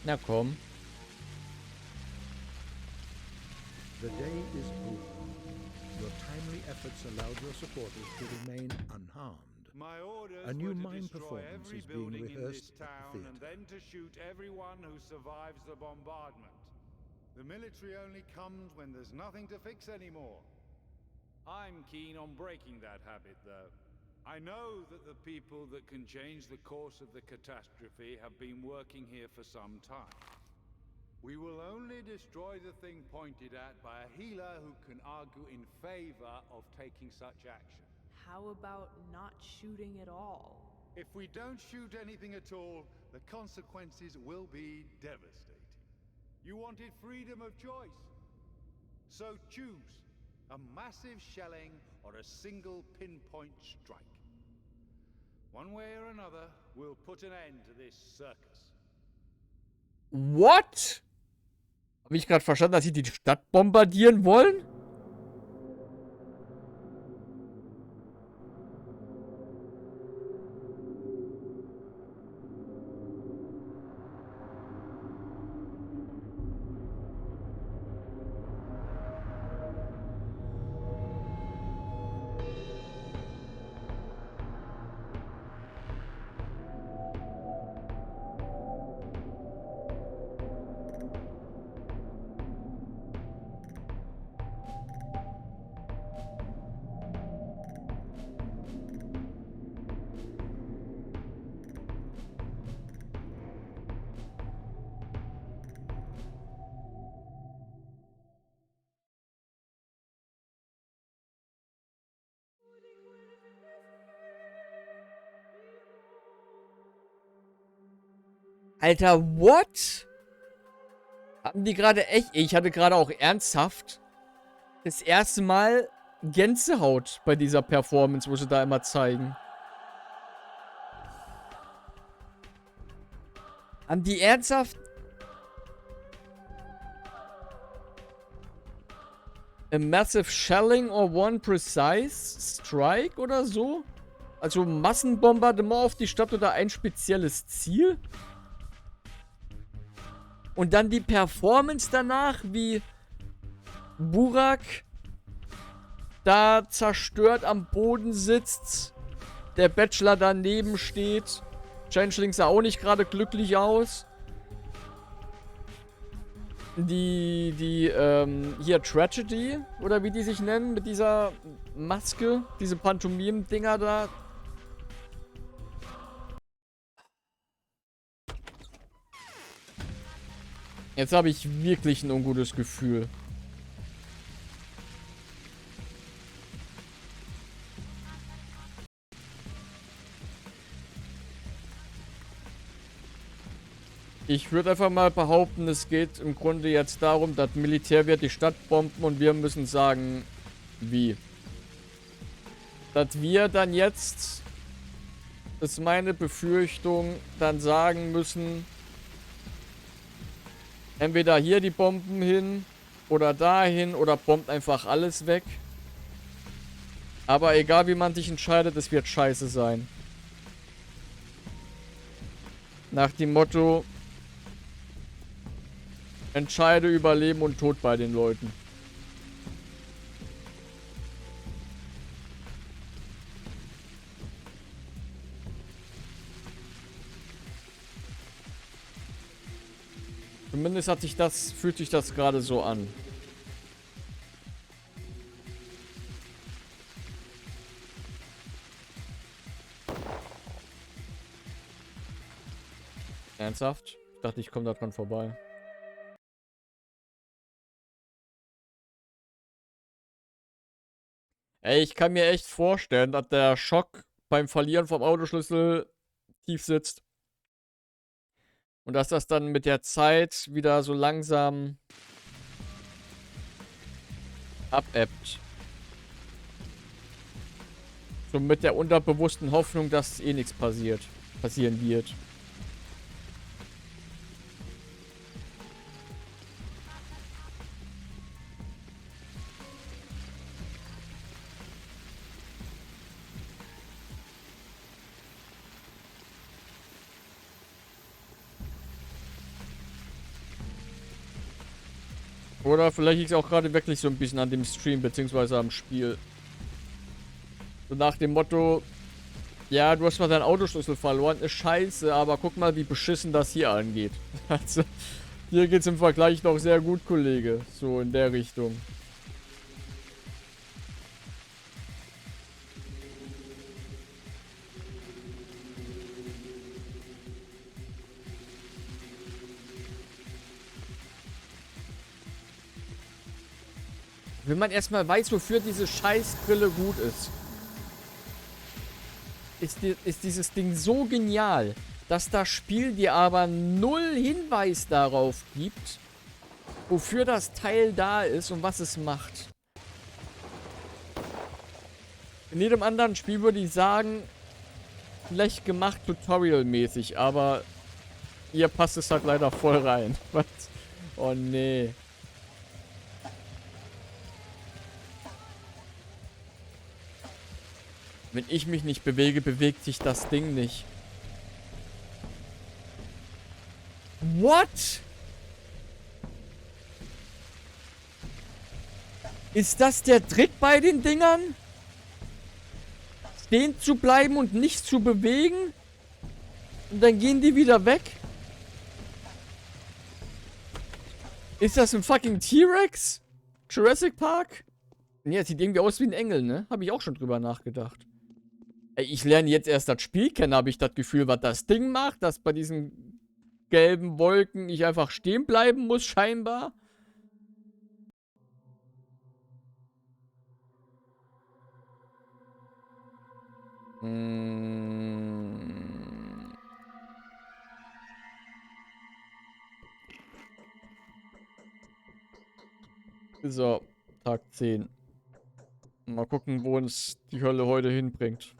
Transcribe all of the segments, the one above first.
Na komm. The day is over. Your timely efforts allowed your supporters to remain unharmed. My orders A new were to mime destroy performance every is being building in rehearsed this at the town and theatre. then to shoot everyone who survives the bombardment. The military only comes when there's nothing to fix anymore. I'm keen on breaking that habit, though. I know that the people that can change the course of the catastrophe have been working here for some time. We will only destroy the thing pointed at by a healer who can argue in favor of taking such action. How about not shooting at all? If we don't shoot anything at all, the consequences will be devastating. You wanted freedom of choice. So choose a massive shelling or a single pinpoint strike. One way or another, we'll put an end to this circus. What? Habe ich gerade verstanden, dass sie die Stadt bombardieren wollen? Alter, what? Haben die gerade echt... Ich hatte gerade auch ernsthaft das erste Mal Gänsehaut bei dieser Performance, wo sie da immer zeigen. Haben die ernsthaft... A massive shelling or one precise strike oder so? Also Massenbombardement auf die Stadt oder ein spezielles Ziel? Und dann die Performance danach, wie Burak da zerstört am Boden sitzt, der Bachelor daneben steht. Changeling sah auch nicht gerade glücklich aus. Hier Tragedy, oder wie die sich nennen, mit dieser Maske, diese Pantomim-Dinger da. Jetzt habe ich wirklich ein ungutes Gefühl. Ich würde einfach mal behaupten, es geht im Grunde jetzt darum, das Militär wird die Stadt bomben und wir müssen sagen, wie. Dass wir dann jetzt, ist meine Befürchtung, dann sagen müssen, entweder hier die Bomben hin oder dahin oder bombt einfach alles weg. Aber egal wie man sich entscheidet, es wird scheiße sein. Nach dem Motto, entscheide über Leben und Tod bei den Leuten. Zumindest fühlt sich das gerade so an. Ernsthaft? Ich dachte, ich komme da dran vorbei. Ey, ich kann mir echt vorstellen, dass der Schock beim Verlieren vom Autoschlüssel tief sitzt. Und dass das dann mit der Zeit wieder so langsam abebbt. So mit der unterbewussten Hoffnung, dass eh nichts passieren wird. Oder vielleicht liegt es auch gerade wirklich so ein bisschen an dem Stream, beziehungsweise am Spiel. So nach dem Motto, ja, du hast mal deinen Autoschlüssel verloren, ist scheiße, aber guck mal, wie beschissen das hier angeht. Also, hier geht's im Vergleich noch sehr gut, Kollege. So in der Richtung. Wenn man erstmal weiß, wofür diese Scheißbrille gut ist dieses Ding so genial, dass das Spiel dir aber null Hinweis darauf gibt, wofür das Teil da ist und was es macht. In jedem anderen Spiel würde ich sagen, vielleicht gemacht Tutorial-mäßig, aber hier passt es halt leider voll rein. Was? Oh nee. Wenn ich mich nicht bewege, bewegt sich das Ding nicht. What? Ist das der Trick bei den Dingern? Stehen zu bleiben und nicht zu bewegen? Und dann gehen die wieder weg? Ist das ein fucking T-Rex? Jurassic Park? Nee, das sieht irgendwie aus wie ein Engel, ne? Habe ich auch schon drüber nachgedacht. Ey, ich lerne jetzt erst das Spiel kennen, habe ich das Gefühl, was das Ding macht, dass bei diesen gelben Wolken ich einfach stehen bleiben muss, scheinbar. So, Tag 10. Mal gucken, wo uns die Hölle heute hinbringt.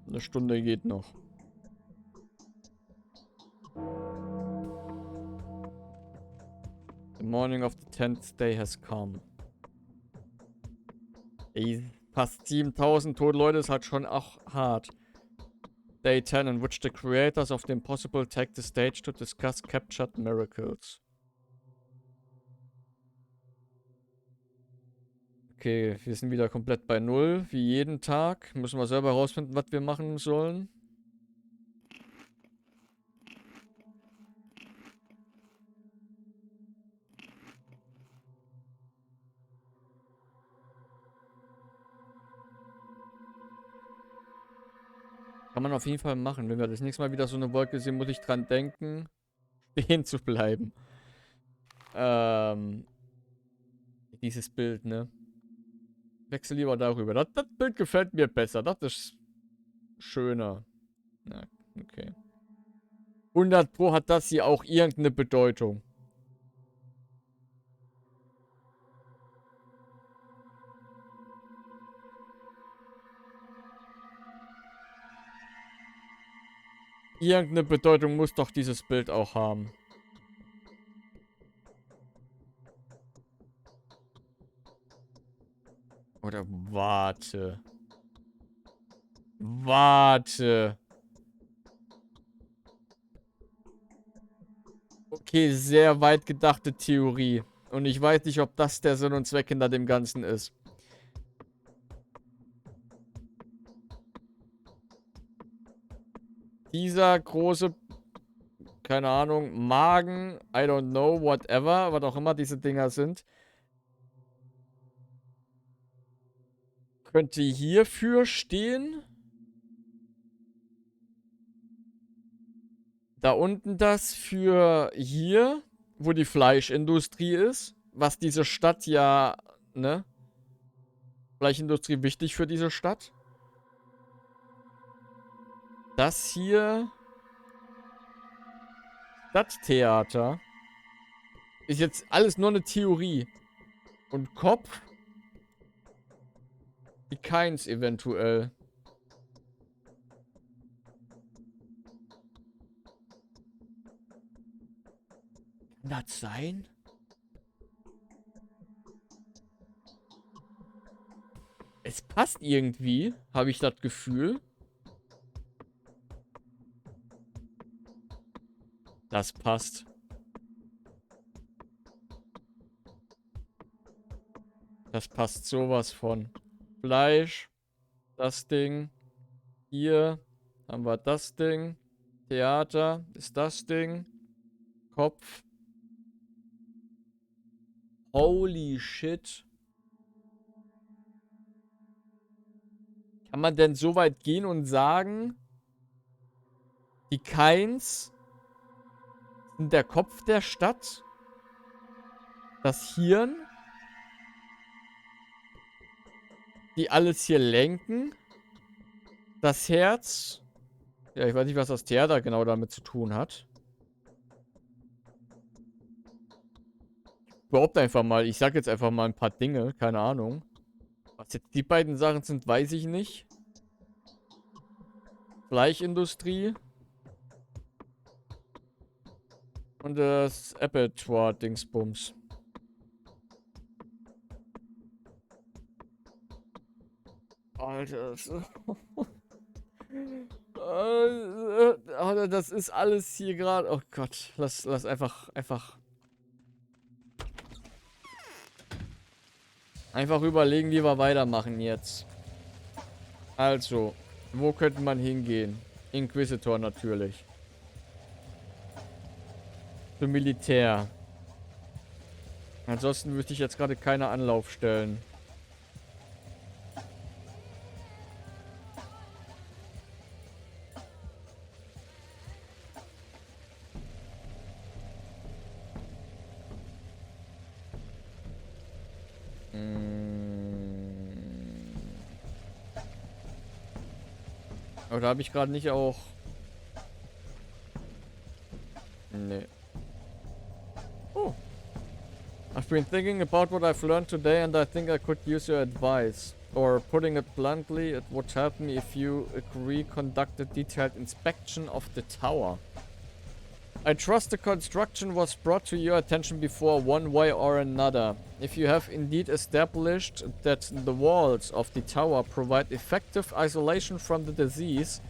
Eine Stunde geht noch. The morning of the 10th day has come. Ey, fast 7000 tote Leute ist halt schon auch hart. Day 10, in which the creators of the impossible take the stage to discuss captured miracles. Okay, wir sind wieder komplett bei Null, wie jeden Tag. Müssen wir selber herausfinden, was wir machen sollen. Kann man auf jeden Fall machen. Wenn wir das nächste Mal wieder so eine Wolke sehen, muss ich dran denken, stehen zu bleiben. Dieses Bild, ne? Wechsel lieber darüber. Das Bild gefällt mir besser. Das ist schöner. Na, okay. 100 Pro hat das hier auch irgendeine Bedeutung. Irgendeine Bedeutung muss doch dieses Bild auch haben. Oder warte. Warte. Okay, sehr weit gedachte Theorie. Und ich weiß nicht, ob das der Sinn und Zweck hinter dem Ganzen ist. Dieser große, keine Ahnung, Magen, I don't know, whatever, was auch immer diese Dinger sind, könnte hierfür stehen. Da unten das für hier, wo die Fleischindustrie ist. Was diese Stadt ja, ne? Fleischindustrie wichtig für diese Stadt. Das hier. Stadttheater. Ist jetzt alles nur eine Theorie. Und Kopf. Wie keins eventuell. Kann das sein? Es passt irgendwie, habe ich das Gefühl. Das passt. Das passt sowas von. Fleisch. Das Ding. Hier haben wir das Ding. Theater ist das Ding. Kopf. Holy shit. Kann man denn so weit gehen und sagen, die Keins sind der Kopf der Stadt? Das Hirn? Die alles hier lenken? Das Herz? Ja, ich weiß nicht, was das Theater genau damit zu tun hat. Überhaupt einfach mal. Ich sag jetzt einfach mal ein paar Dinge. Keine Ahnung. Was jetzt die beiden Sachen sind, weiß ich nicht. Fleischindustrie. Und das Abattoir-Dingsbums. Alter. Alter, das ist alles hier gerade. Oh Gott. Lass einfach überlegen, wie wir weitermachen jetzt. Also, wo könnte man hingehen? Inquisitor natürlich. Für Militär. Ansonsten wüsste ich jetzt gerade keine Anlaufstellen. Aber da habe ich gerade nicht auch... Nee. Oh. I've been thinking about what I've learned today and I think I could use your advice. Or putting it bluntly, it would help me if you agree conduct a detailed inspection of the tower. I trust the construction was brought to your attention before one way or another. If you have indeed established that the walls of the tower provide effective isolation from the disease,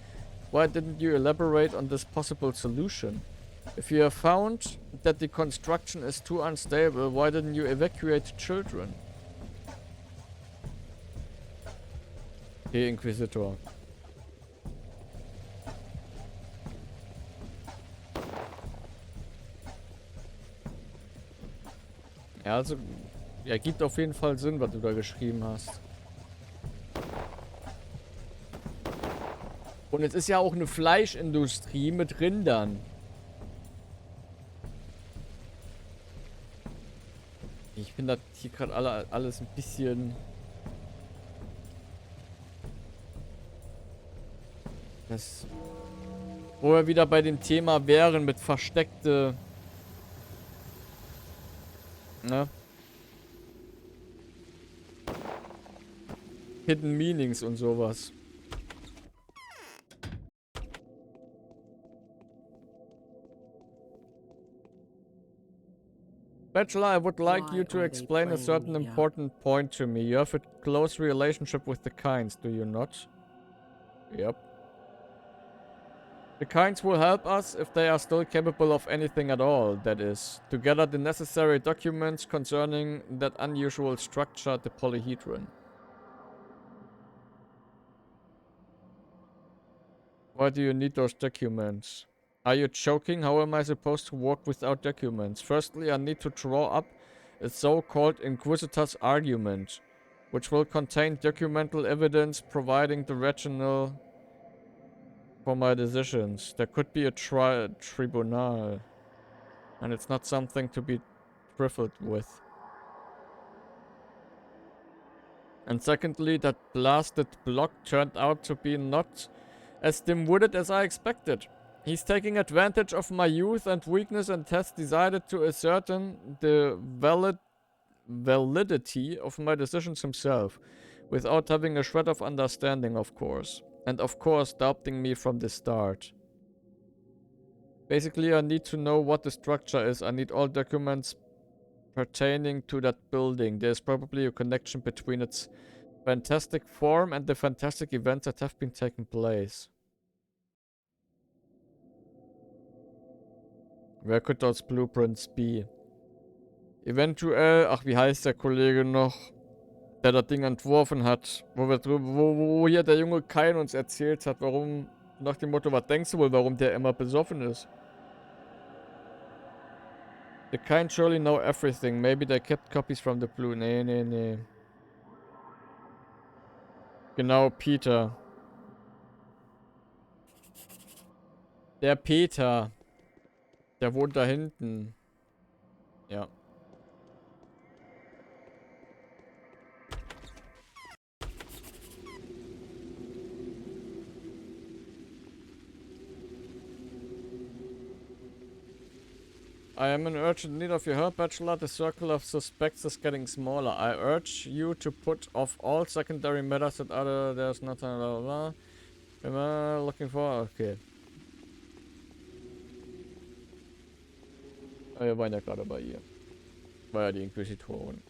why didn't you elaborate on this possible solution? If you have found that the construction is too unstable, why didn't you evacuate children? Hey, Inquisitor. Ja, also, ja, gibt auf jeden Fall Sinn, was du da geschrieben hast. Und es ist ja auch eine Fleischindustrie mit Rindern. Ich finde das hier gerade alles ein bisschen... Das... Wo wir wieder bei dem Thema wären mit versteckte... Ne? Hidden Meanings und sowas. Bachelor, I would like you to explain a certain important point to me. You have a close relationship with the Kinds, do you not? Yep. The Kinds will help us if they are still capable of anything at all, that is, to gather the necessary documents concerning that unusual structure, the polyhedron. Why do you need those documents? Are you joking? How am I supposed to work without documents? Firstly, I need to draw up a so-called Inquisitor's argument, which will contain documental evidence providing the rationale for my decisions. There could be a tribunal, and it's not something to be trifled with. And secondly, that blasted block turned out to be not as dim-witted as I expected. He's taking advantage of my youth and weakness and has decided to ascertain the validity of my decisions himself, without having a shred of understanding, of course. And of course, doubting me from the start. Basically, I need to know what the structure is. I need all documents pertaining to that building. There's probably a connection between its fantastic form and the fantastic events that have been taking place. Where could those blueprints be? Eventuell, ach, wie heißt der Kollege noch, der das Ding entworfen hat, wo hier der junge Kain uns erzählt hat, warum, nach dem Motto, was denkst du wohl, warum der immer besoffen ist? The Kain surely know everything. Maybe they kept copies from the blue. Nee, nee, nee. Genau, Peter. Der Peter. Der wohnt da hinten. Ja. I am in urgent need of your help, Bachelor. The circle of suspects is getting smaller. I urge you to put off all secondary matters that other there's nothing blah blah blah. Am I looking for? Okay. Ah, wir waren ja gerade bei ihr. War ja die Inquisitorin.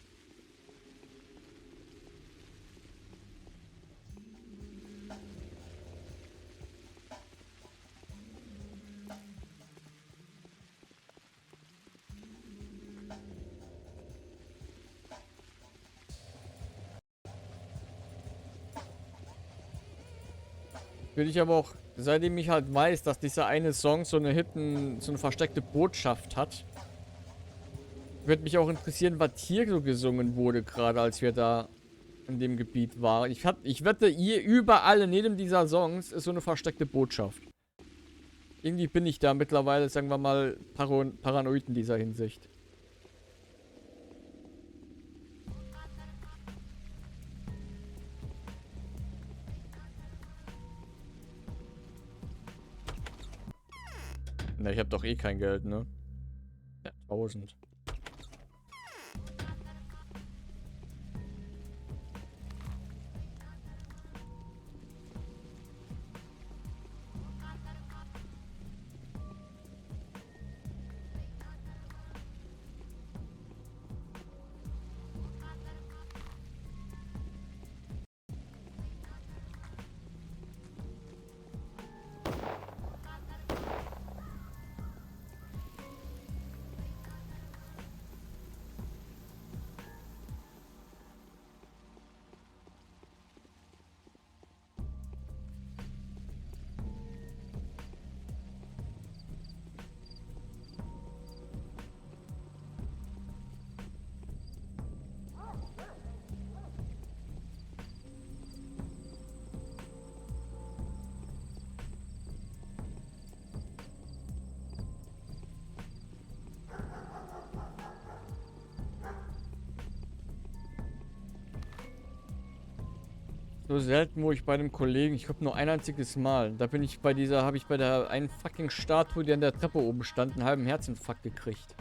Will ich aber auch, seitdem ich halt weiß, dass dieser eine Song so eine so eine versteckte Botschaft hat, würde mich auch interessieren, was hier so gesungen wurde, gerade als wir da in dem Gebiet waren. Ich wette, hier überall in jedem dieser Songs ist so eine versteckte Botschaft. Irgendwie bin ich da mittlerweile, sagen wir mal, paranoid in dieser Hinsicht. Na, ich habe doch eh kein Geld, ne? Ja, 1000. So selten, wo ich bei einem Kollegen, ich glaube nur ein einziges Mal, da bin ich bei dieser, habe ich bei der einen fucking Statue, die an der Treppe oben stand, einen halben Herzinfarkt gekriegt.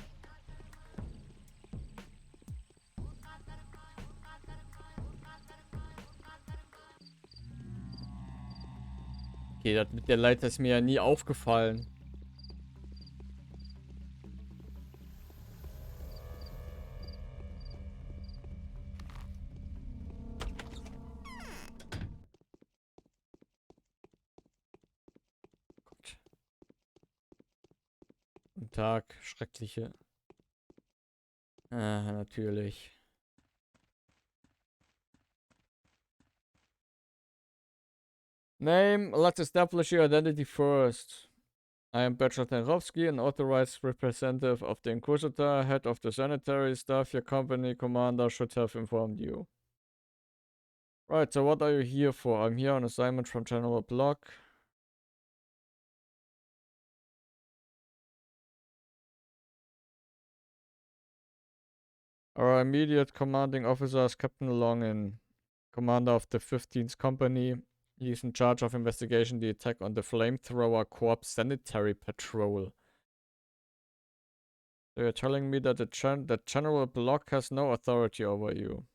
Okay, das mit der Leiter ist mir ja nie aufgefallen. Gott. Guten Tag, schreckliche. Ah, natürlich. Name, let's establish your identity first. I am Bertrand Tenrovsky, an authorized representative of the Inquisitor, head of the sanitary staff. Your company commander should have informed you. Right, so what are you here for? I'm here on assignment from General Block. Our immediate commanding officer is Captain Longin, commander of the 15th Company. He is in charge of investigation the attack on the Flamethrower Corps sanitary patrol. So you're telling me that that General Block has no authority over you?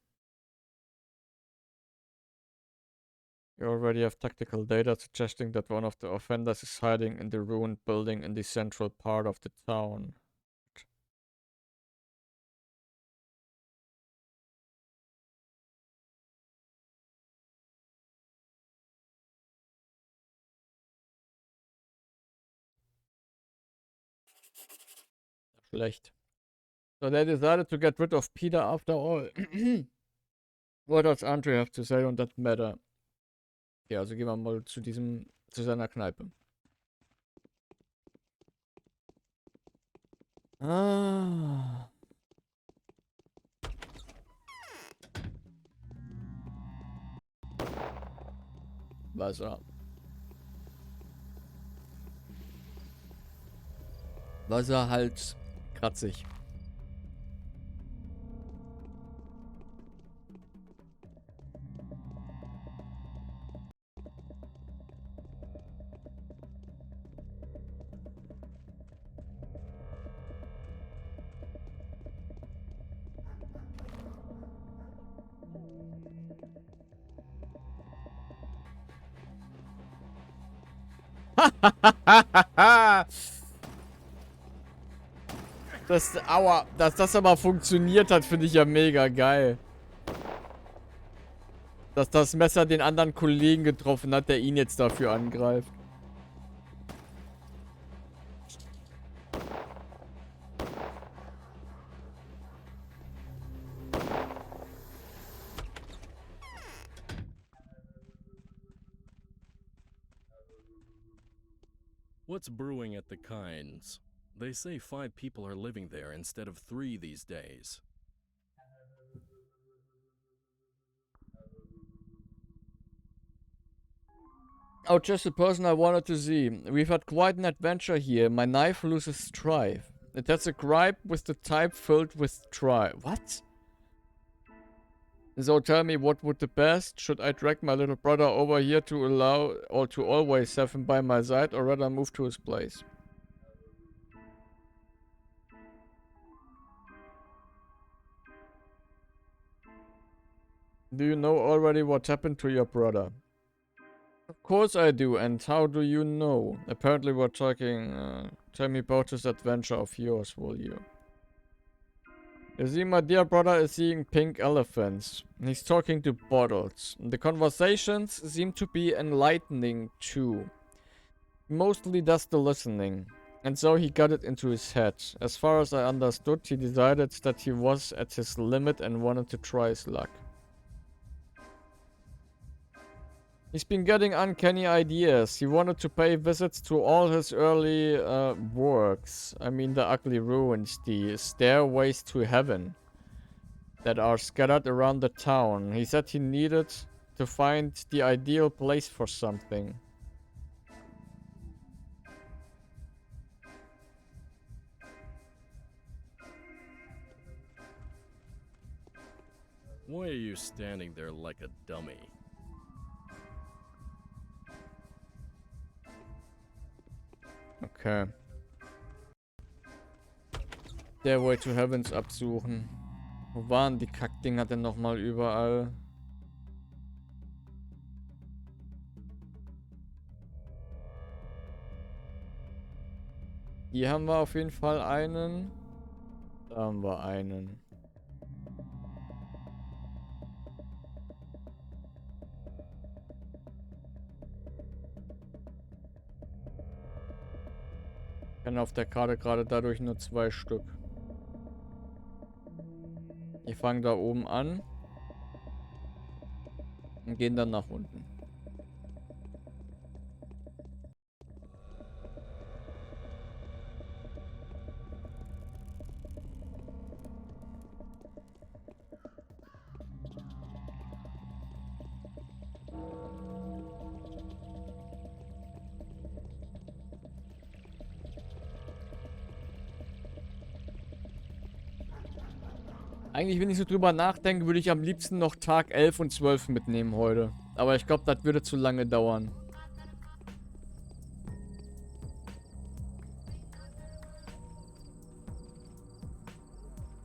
You already have tactical data suggesting that one of the offenders is hiding in the ruined building in the central part of the town. schlecht. So they decided to get rid of Peter after all. What does Andre have to say on that matter? Ja, also gehen wir mal zu seiner Kneipe. Ah. Wasser. Wasser halt kratzig. Aua, dass das aber funktioniert hat, finde ich ja mega geil. Dass das Messer den anderen Kollegen getroffen hat, der ihn jetzt dafür angreift. What's brewing at the Kinds? They say 5 people are living there instead of 3 these days. Oh, just the person I wanted to see. We've had quite an adventure here. My knife loses strife. It has a gripe with the type filled with What? So tell me, what would the best? Should I drag my little brother over here to allow or to always have him by my side, or rather move to his place? Do you know already what happened to your brother? Of course I do, and how do you know? Apparently we're talking, tell me about this adventure of yours, will you? You see, my dear brother is seeing pink elephants. He's talking to bottles. The conversations seem to be enlightening too. He mostly does the listening. And so he got it into his head. As far as I understood, he decided that he was at his limit and wanted to try his luck. He's been getting uncanny ideas. He wanted to pay visits to all his early works. I mean the ugly ruins, the stairways to heaven that are scattered around the town. He said he needed to find the ideal place for something. Why are you standing there like a dummy? Okay. Stairway to Heavens absuchen. Wo waren die Kackdinger denn nochmal überall? Hier haben wir auf jeden Fall einen. Da haben wir einen. Ich kann auf der Karte gerade dadurch nur 2 Stück. Die fangen da oben an und gehen dann nach unten. Eigentlich, wenn ich so drüber nachdenke, würde ich am liebsten noch Tag 11 und 12 mitnehmen heute. Aber ich glaube, das würde zu lange dauern.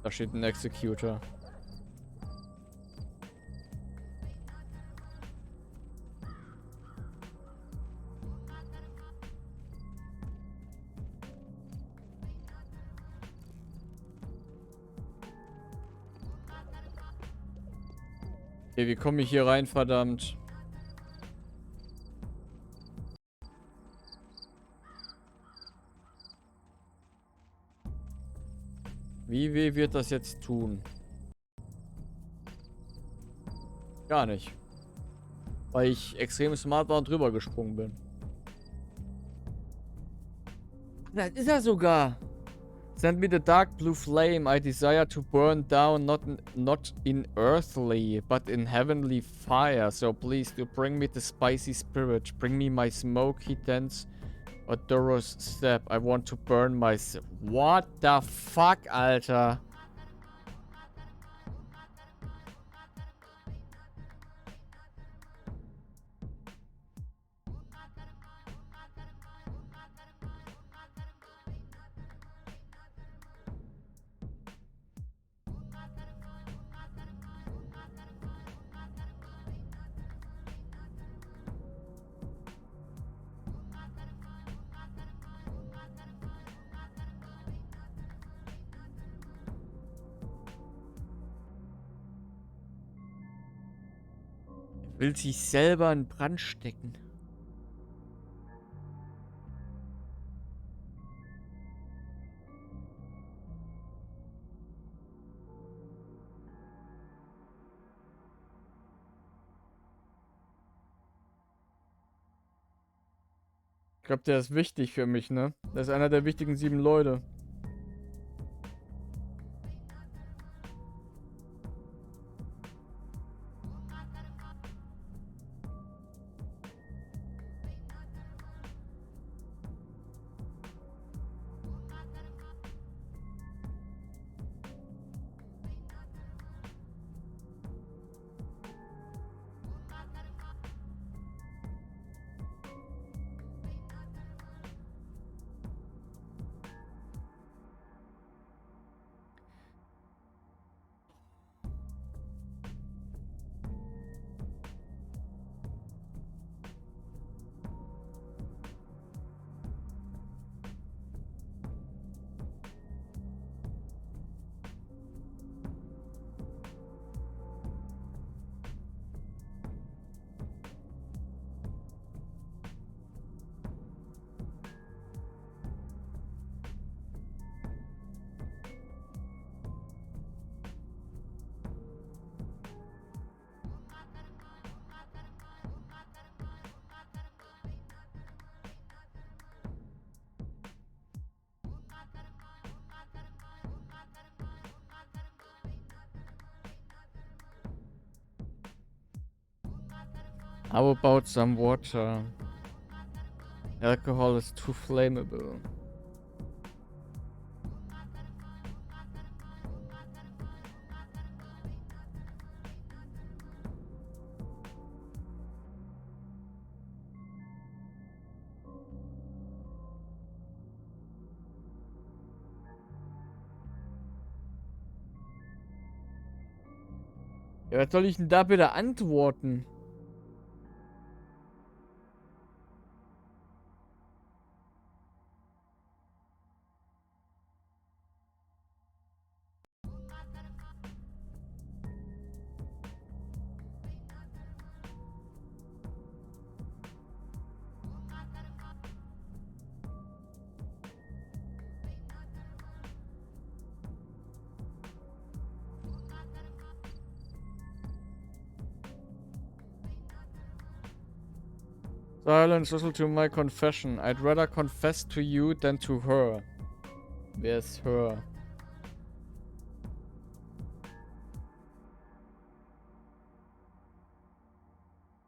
Da steht ein Executor. Okay, wie komme ich hier rein, verdammt? Wie weh wird das jetzt tun? Gar nicht. Weil ich extrem smart war und drüber gesprungen bin. Das ist er sogar. Send me the dark blue flame I desire to burn down, not in earthly, but in heavenly fire. So please do bring me the spicy spirit. Bring me my smoky, dense, odorous step. I want to burn myself. What the fuck, Alter? Will sich selber in Brand stecken. Ich glaube, der ist wichtig für mich, ne? Der ist einer der wichtigen 7 Leute. How about some water? Alcohol is too flammable. Ja, was soll ich denn da bitte antworten? Silence, listen to my confession. I'd rather confess to you than to her. Wer ist her?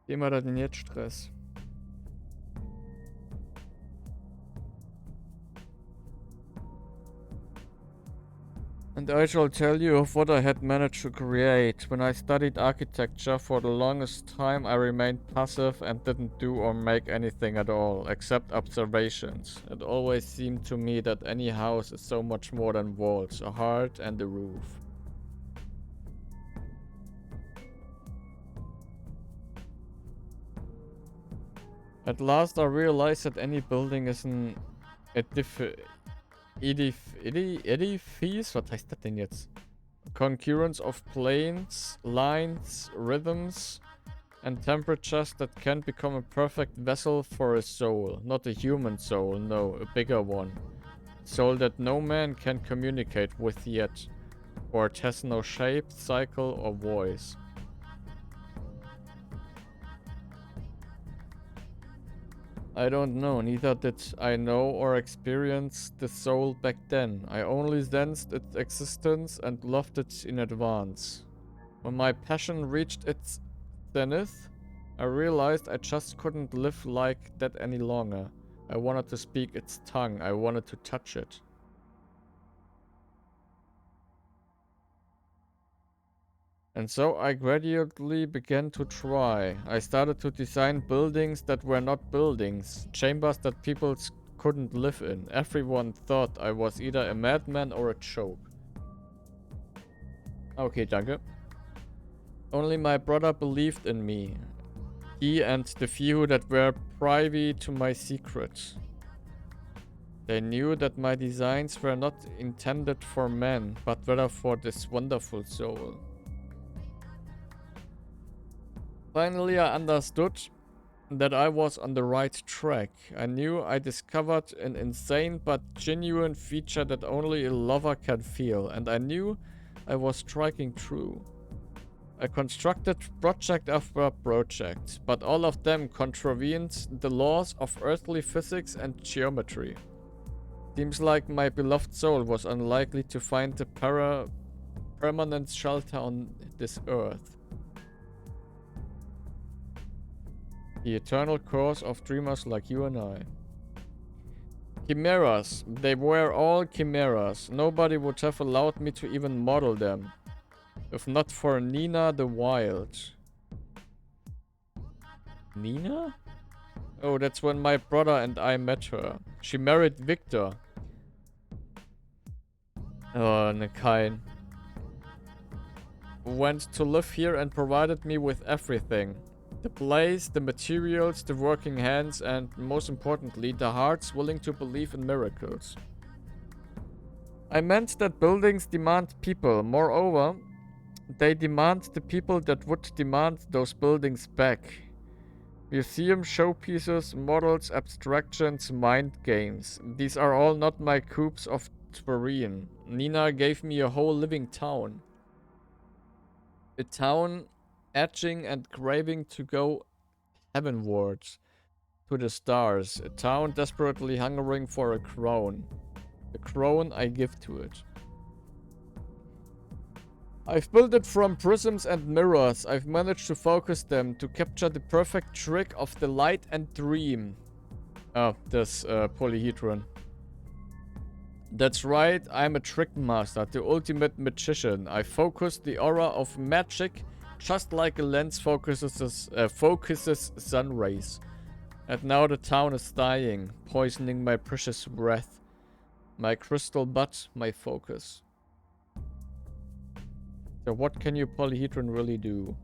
Wem hat er denn jetzt Stress? And I shall tell you of what I had managed to create. When I studied architecture for the longest time, I remained passive and didn't do or make anything at all, except observations. It always seemed to me that any house is so much more than walls, a heart and a roof. At last I realized that any building is an edifice. Was heißt das denn jetzt? Concurrence of planes, lines, rhythms, and temperatures that can become a perfect vessel for a soul. Not a human soul, no, a bigger one. Soul that no man can communicate with yet, for it has no shape, cycle, or voice. I don't know, neither did I know or experience the soul back then. I only sensed its existence and loved it in advance. When my passion reached its zenith, I realized I just couldn't live like that any longer. I wanted to speak its tongue. I wanted to touch it. And so I gradually began to try. I started to design buildings that were not buildings, chambers that people couldn't live in. Everyone thought I was either a madman or a joke. Okay, danke. Only my brother believed in me. He and the few that were privy to my secret. They knew that my designs were not intended for men, but rather for this wonderful soul. Finally, I understood that I was on the right track. I knew I discovered an insane but genuine feature that only a lover can feel, and I knew I was striking true. I constructed project after project, but all of them contravened the laws of earthly physics and geometry. Seems like my beloved soul was unlikely to find a permanent shelter on this earth. The eternal course of dreamers like you and I. Chimeras. They were all chimeras. Nobody would have allowed me to even model them. If not for Nina the Wild. Nina? Oh, that's when my brother and I met her. She married Victor. Oh, Nekain. Went to live here and provided me with everything. The place, the materials, the working hands, and most importantly, the hearts willing to believe in miracles. I meant that buildings demand people. Moreover, they demand the people that would demand those buildings back. Museum showpieces, models, abstractions, mind games. These are all not my coupes of Turin. Nina gave me a whole living town. A town etching and craving to go heavenwards, to the stars. A town desperately hungering for a crown. The crown I give to it. I've built it from prisms and mirrors. I've managed to focus them to capture the perfect trick of the light and dream. Oh, this polyhedron. That's right, I'm a trick master, the ultimate magician. I focus the aura of magic just like a lens focuses sun rays. And now the town is dying, poisoning my precious breath. My crystal butt, my focus. So what can your polyhedron really do?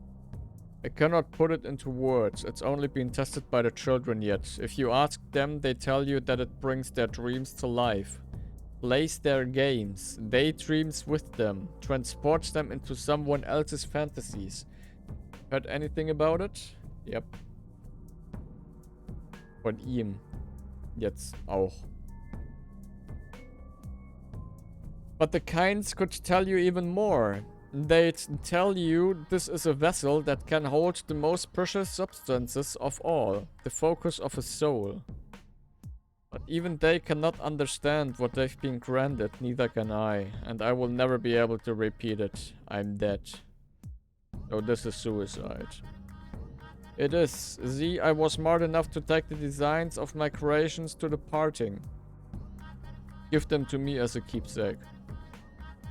I cannot put it into words. It's only been tested by the children yet. If you ask them, they tell you that it brings their dreams to life. Plays their games, daydreams with them, transports them into someone else's fantasies. Heard anything about it? Yep. Von ihm. Jetzt auch. But the kinds could tell you even more. They'd tell you this is a vessel that can hold the most precious substances of all, the focus of a soul. But even they cannot understand what they've been granted, neither can I, and I will never be able to repeat it. I'm dead. Oh, this is suicide. It is. See, I was smart enough to take the designs of my creations to the parting. Give them to me as a keepsake.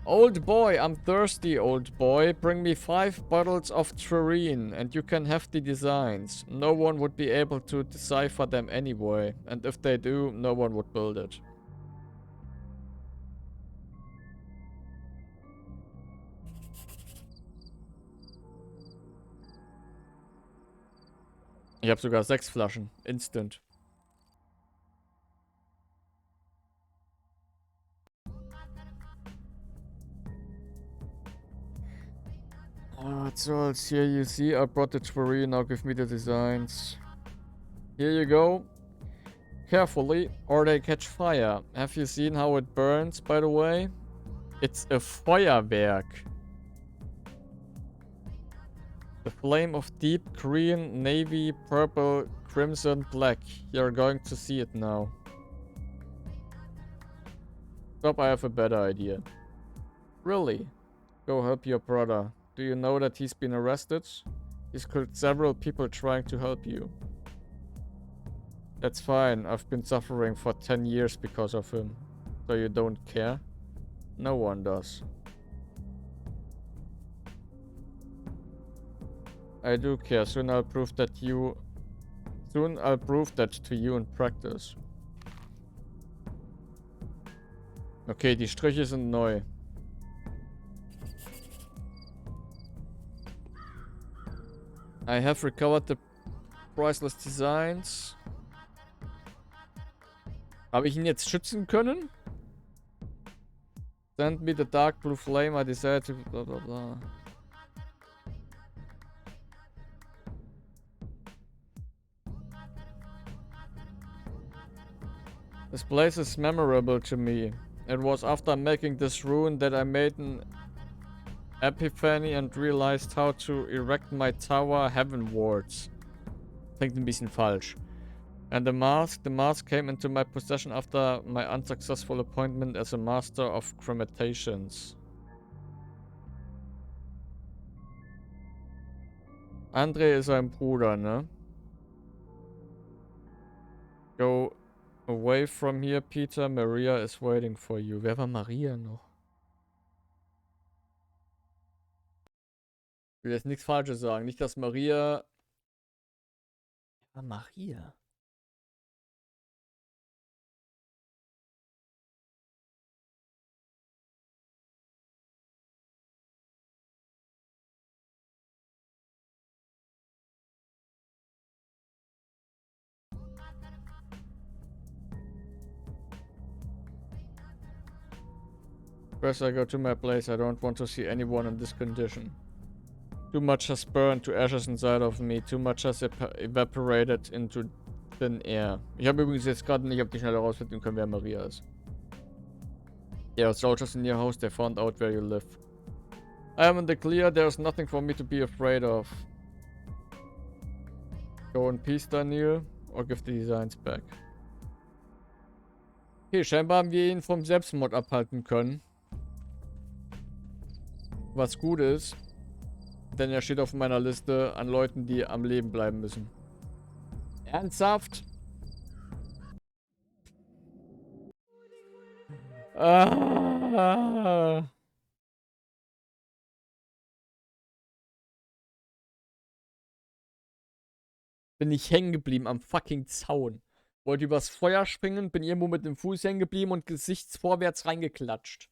Old boy, I'm thirsty, old boy. Bring me 5 bottles of Turin, and you can have the designs. No one would be able to decipher them anyway, and if they do, no one would build it. Ich habe sogar 6 Flaschen. Instant. What else? Here you see, I brought the Turin, now give me the designs. Here you go. carefully or they catch fire. Have you seen how it burns, by the way? It's a Feuerwerk. The flame of deep green, navy, purple, crimson, black. You're going to see it now. Stop, I have a better idea. Really? Go help your brother. Do you know that he's been arrested? He's killed several people trying to help you. That's fine. I've been suffering for 10 years because of him. So you don't care? No one does. I do care. Soon I'll prove that to you in practice. Okay, die Striche sind neu. I have recovered the priceless designs. Habe ich ihn jetzt schützen können? Send me the dark blue flame I desire to blah blah blah. This place is memorable to me. It was after making this rune that I made an epiphany and realized how to erect my tower heavenwards. Klingt ein bisschen falsch. And the mask came into my possession after my unsuccessful appointment as a master of crematations. André ist sein Bruder, ne? Go away from here, Peter. Maria is waiting for you. Wer war Maria noch? Ich will jetzt nichts Falsches sagen. Nicht, dass Maria... Wer war Maria? First I go to my place. I don't want to see anyone in this condition. Too much has burned to ashes inside of me. Too much has evaporated into thin air. Ich habe übrigens jetzt gerade nicht auf die Schnelle herausfinden können, wer Maria ist. Yeah, soldiers in your house, they found out where you live. I am in the clear. There's nothing for me to be afraid of. Go in peace, Daniel, or give the designs back. Okay, scheinbar haben wir ihn vom Selbstmord abhalten können. Was gut ist, denn er steht auf meiner Liste an Leuten, die am Leben bleiben müssen. Ernsthaft? Ah. Bin ich hängen geblieben am fucking Zaun. Wollte übers Feuer springen, bin irgendwo mit dem Fuß hängen geblieben und gesichtsvorwärts reingeklatscht.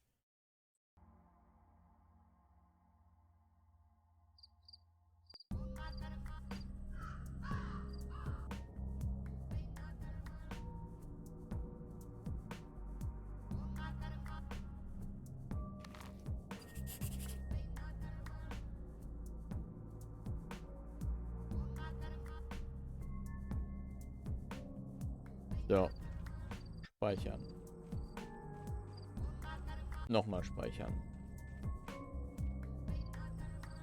So. Speichern. Nochmal speichern.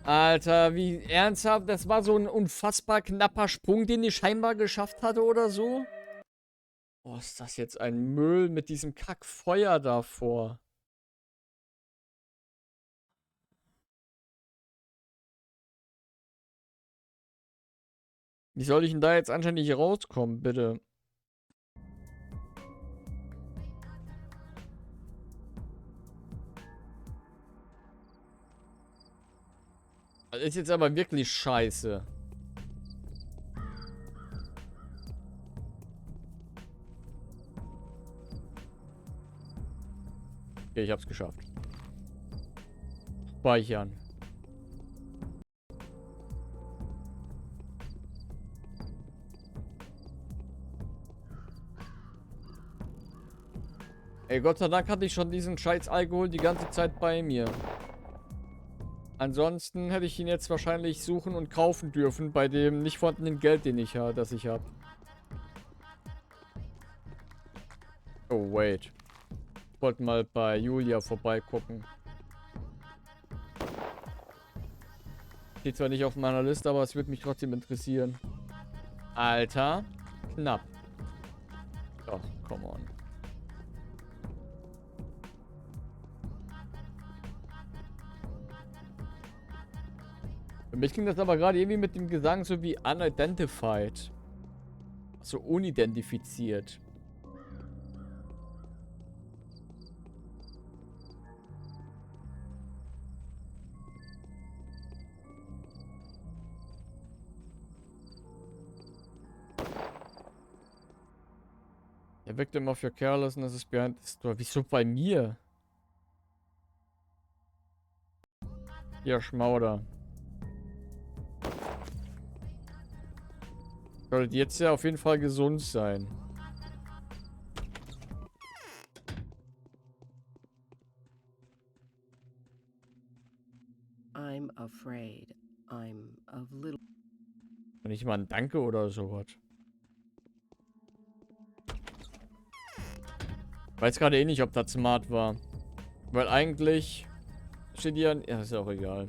Alter, wie ernsthaft? Das war so ein unfassbar knapper Sprung, den ich scheinbar geschafft hatte oder so. Oh, ist das jetzt ein Müll mit diesem Kackfeuer davor. Wie soll ich denn da jetzt anscheinend nicht rauskommen, bitte? Das ist jetzt aber wirklich scheiße. Okay, ich hab's geschafft. Speichern. Ey, Gott sei Dank hatte ich schon diesen scheiß Alkohol die ganze Zeit bei mir. Ansonsten hätte ich ihn jetzt wahrscheinlich suchen und kaufen dürfen bei dem nicht vorhandenen Geld, das ich habe. Oh, wait. Ich wollte mal bei Julia vorbeigucken. Steht zwar nicht auf meiner Liste, aber es würde mich trotzdem interessieren. Alter, knapp. Doch, come on. Für mich klingt das aber gerade irgendwie mit dem Gesang so wie unidentified. So unidentifiziert. A victim of your carelessness is behind this door. Wieso bei mir? Ja, Schmauder. Sollte jetzt ja auf jeden Fall gesund sein. I'm afraid I'm of little. Nicht mal ein Danke oder sowas. Weiß gerade eh nicht, ob das smart war. Weil eigentlich steht hier... Ja, ist auch egal.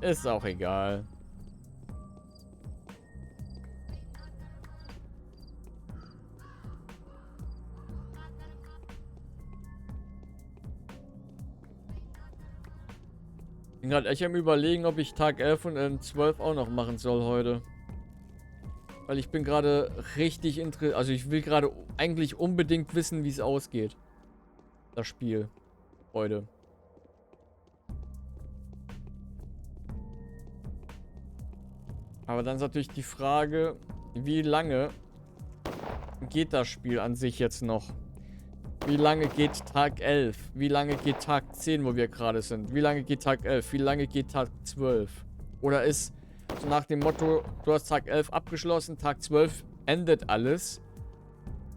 Ist auch egal. Ich bin gerade echt am Überlegen, ob ich Tag 11 und 12 auch noch machen soll heute. Weil ich bin gerade richtig interessiert. Also ich will gerade eigentlich unbedingt wissen, wie es ausgeht. Das Spiel. Heute. Aber dann ist natürlich die Frage, wie lange geht das Spiel an sich jetzt noch? Wie lange geht Tag 11? Wie lange geht Tag 10, wo wir gerade sind? Wie lange geht Tag 11? Wie lange geht Tag 12? Oder ist so nach dem Motto, du hast Tag 11 abgeschlossen, Tag 12 endet alles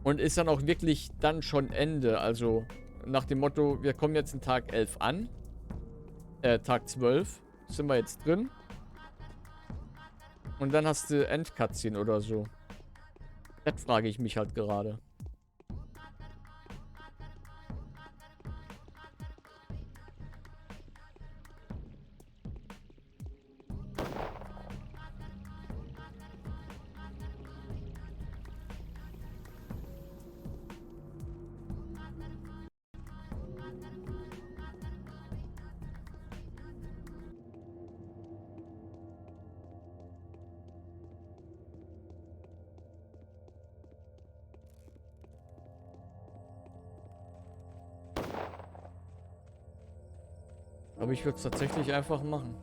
und ist dann auch wirklich dann schon Ende? Also nach dem Motto, wir kommen jetzt in Tag 11 an. Tag 12 sind wir jetzt drin. Und dann hast du Endcutscene oder so. Das frage ich mich halt gerade. Aber ich würde es tatsächlich einfach machen.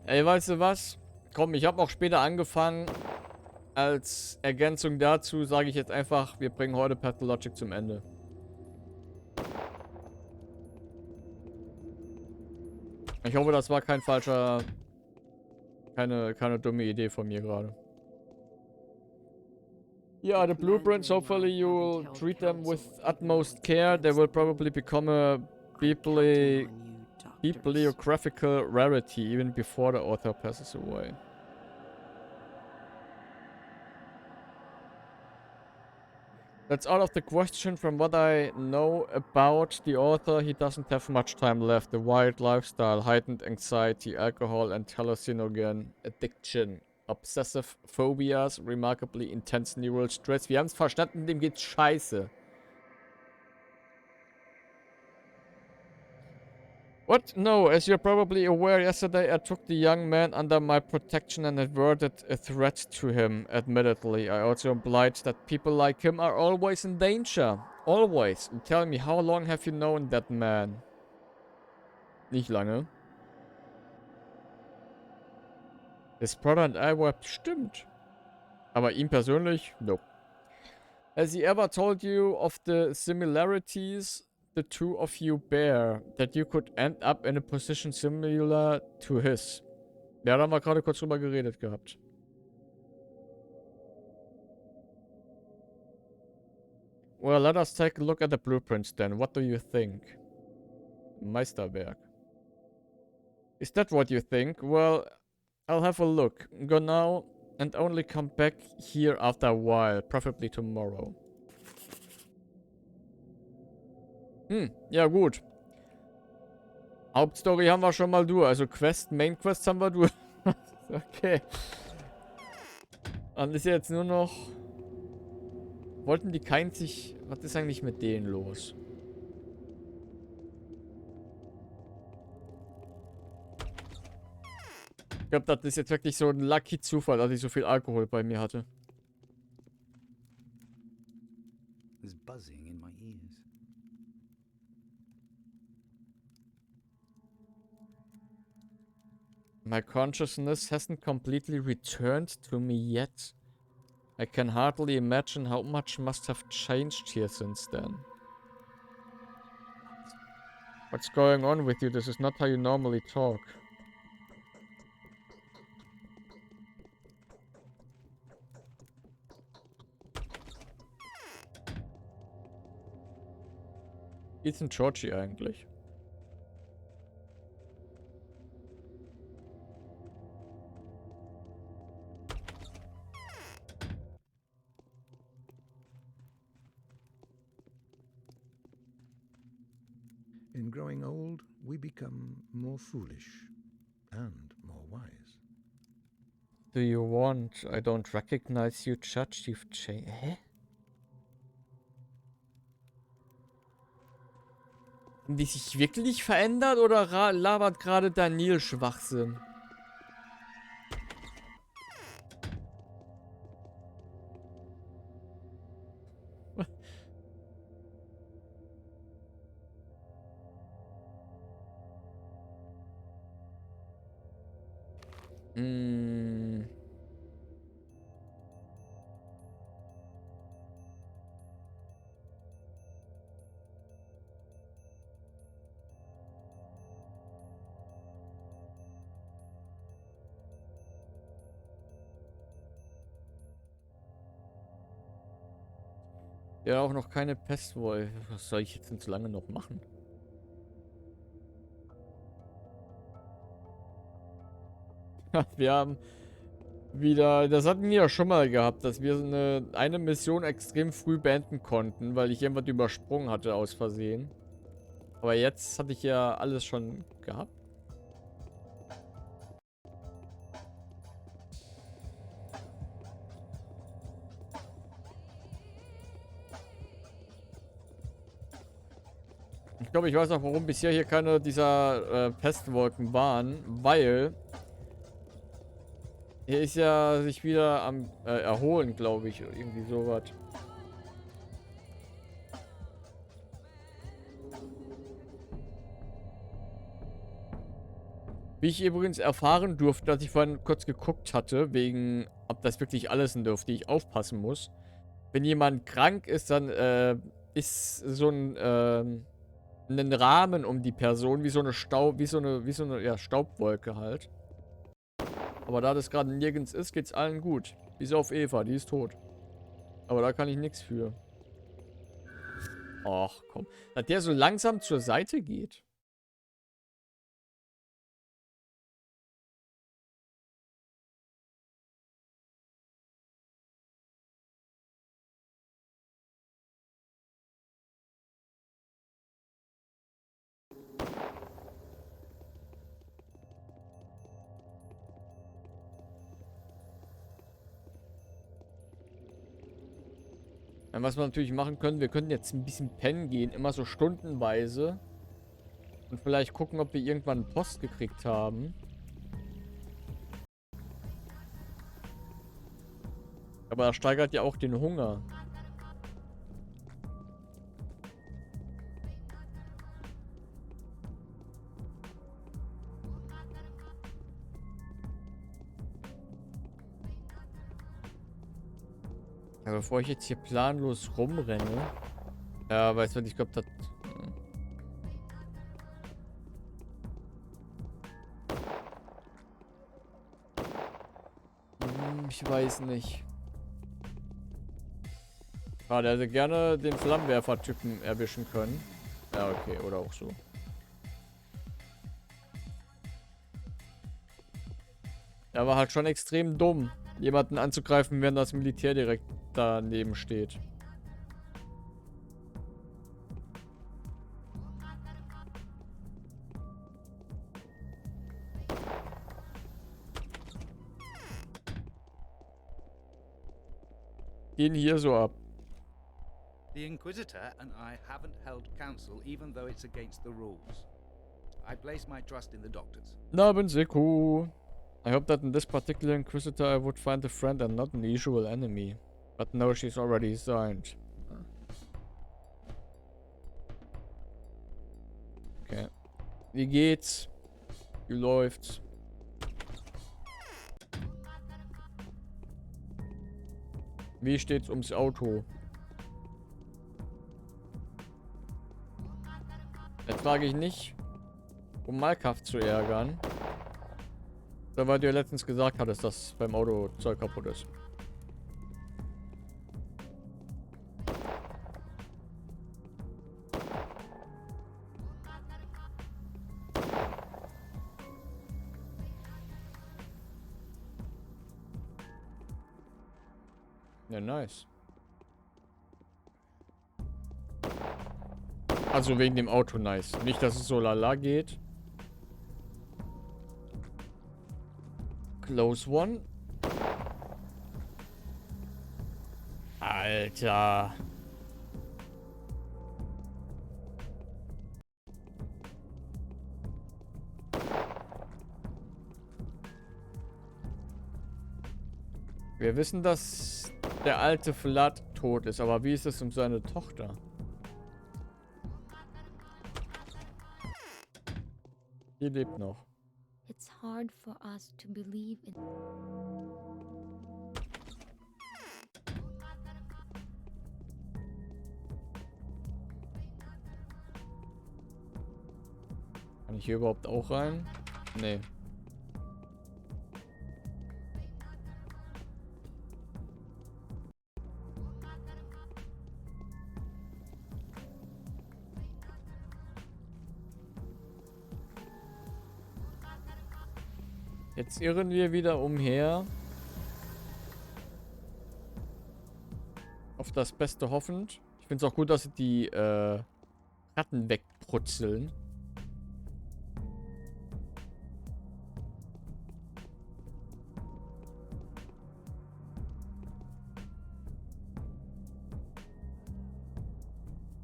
Ey, weißt du was? Komm, ich habe auch später angefangen. Als Ergänzung dazu sage ich jetzt einfach, wir bringen heute Pathologic zum Ende. Ich hoffe, das war kein falscher... Keine dumme Idee von mir gerade. Yeah, the blueprints, hopefully you'll treat them with utmost care. They will probably become a bibliographical rarity even before the author passes away. That's out of the question. From what I know about the author, he doesn't have much time left. A wild lifestyle, heightened anxiety, alcohol and hallucinogen addiction. Obsessive phobias, remarkably intense neural stress. Wir haben es verstanden, dem geht's scheiße. What? No, as you're probably aware, yesterday I took the young man under my protection and averted a threat to him, admittedly. I also implied that people like him are always in danger. Always. And tell me, how long have you known that man? Nicht lange. His brother and I were... Stimmt. Aber ihm persönlich? Nope. Has he ever told you of the similarities the two of you bear? That you could end up in a position similar to his? Ja, da haben wir gerade kurz drüber geredet gehabt. Well, let us take a look at the blueprints then. What do you think? Meisterwerk. Is that what you think? Well... I'll have a look. Go now And only come back here after a while, preferably tomorrow. Ja gut. Hauptstory haben wir schon mal durch. Also Main Quest haben wir durch. Okay. Dann ist ja jetzt nur noch... Wollten die keinen sich... Was ist eigentlich mit denen los? Ich glaube, das ist jetzt wirklich so ein lucky Zufall, dass ich so viel Alkohol bei mir hatte. There's buzzing in my ears. My consciousness hasn't completely returned to me yet. I can hardly imagine how much must have changed here since then. What's going on with you? This is not how you normally talk. Wie ist denn Georgie eigentlich? In growing old, we become more foolish and more wise. Do you want? I don't recognize you, Judge. You've changed. Hä? Haben die sich wirklich verändert oder labert gerade Daniel Schwachsinn? Hm. Ja, auch noch keine Pestwolf. Was soll ich jetzt denn so lange noch machen? Wir haben wieder, das hatten wir ja schon mal gehabt, dass wir eine Mission extrem früh beenden konnten, weil ich irgendwas übersprungen hatte aus Versehen. Aber jetzt hatte ich ja alles schon gehabt. Ich glaube, ich weiß auch, warum bisher hier keine dieser Pestwolken waren, weil hier ist ja sich wieder am Erholen, glaube ich, irgendwie sowas. Wie ich übrigens erfahren durfte, dass ich vorhin kurz geguckt hatte, wegen, ob das wirklich alles sind, auf die ich aufpassen muss. Wenn jemand krank ist, dann ist so ein Rahmen um die Person, wie so eine ja, Staubwolke halt. Aber da das gerade nirgends ist, geht's allen gut. Bis auf Eva, die ist tot. Aber da kann ich nichts für. Ach komm. Dass der so langsam zur Seite geht. Was wir natürlich machen können, wir könnten jetzt ein bisschen pennen gehen, immer so stundenweise. Und vielleicht gucken, ob wir irgendwann Post gekriegt haben. Aber das steigert ja auch den Hunger. Ja, bevor ich jetzt hier planlos rumrenne. Ja, weißt du, ich glaube, das... Ich weiß nicht. Ah, der hätte gerne den Flammenwerfer-Typen erwischen können. Ja, okay, oder auch so. Der war halt schon extrem dumm. jemanden anzugreifen, während das Militär direkt daneben steht. Gehen hier so ab. The Inquisitor and I haven't held council even though it's against the rules. I place my trust in the doctors. Naben Seku. I hope that in this particular Inquisitor I would find a friend and not an usual enemy. But no, she's already signed. Okay. Wie geht's? Wie läuft's? Wie steht's ums Auto? Jetzt frage ich nicht, um Malkaff zu ärgern. Da weil du ja letztens gesagt hattest, dass beim Auto Zeug kaputt ist. Ja, nice. Also wegen dem Auto nice. Nicht, dass es so lala geht. Close one. Alter. Wir wissen, dass der alte Vlad tot ist, aber wie ist es um seine Tochter? Die lebt noch. It's hard for us to believe in. Kann ich hier überhaupt auch rein? Nee. Jetzt irren wir wieder umher. Auf das Beste hoffend. Ich finde es auch gut, dass sie die Ratten wegprutzeln.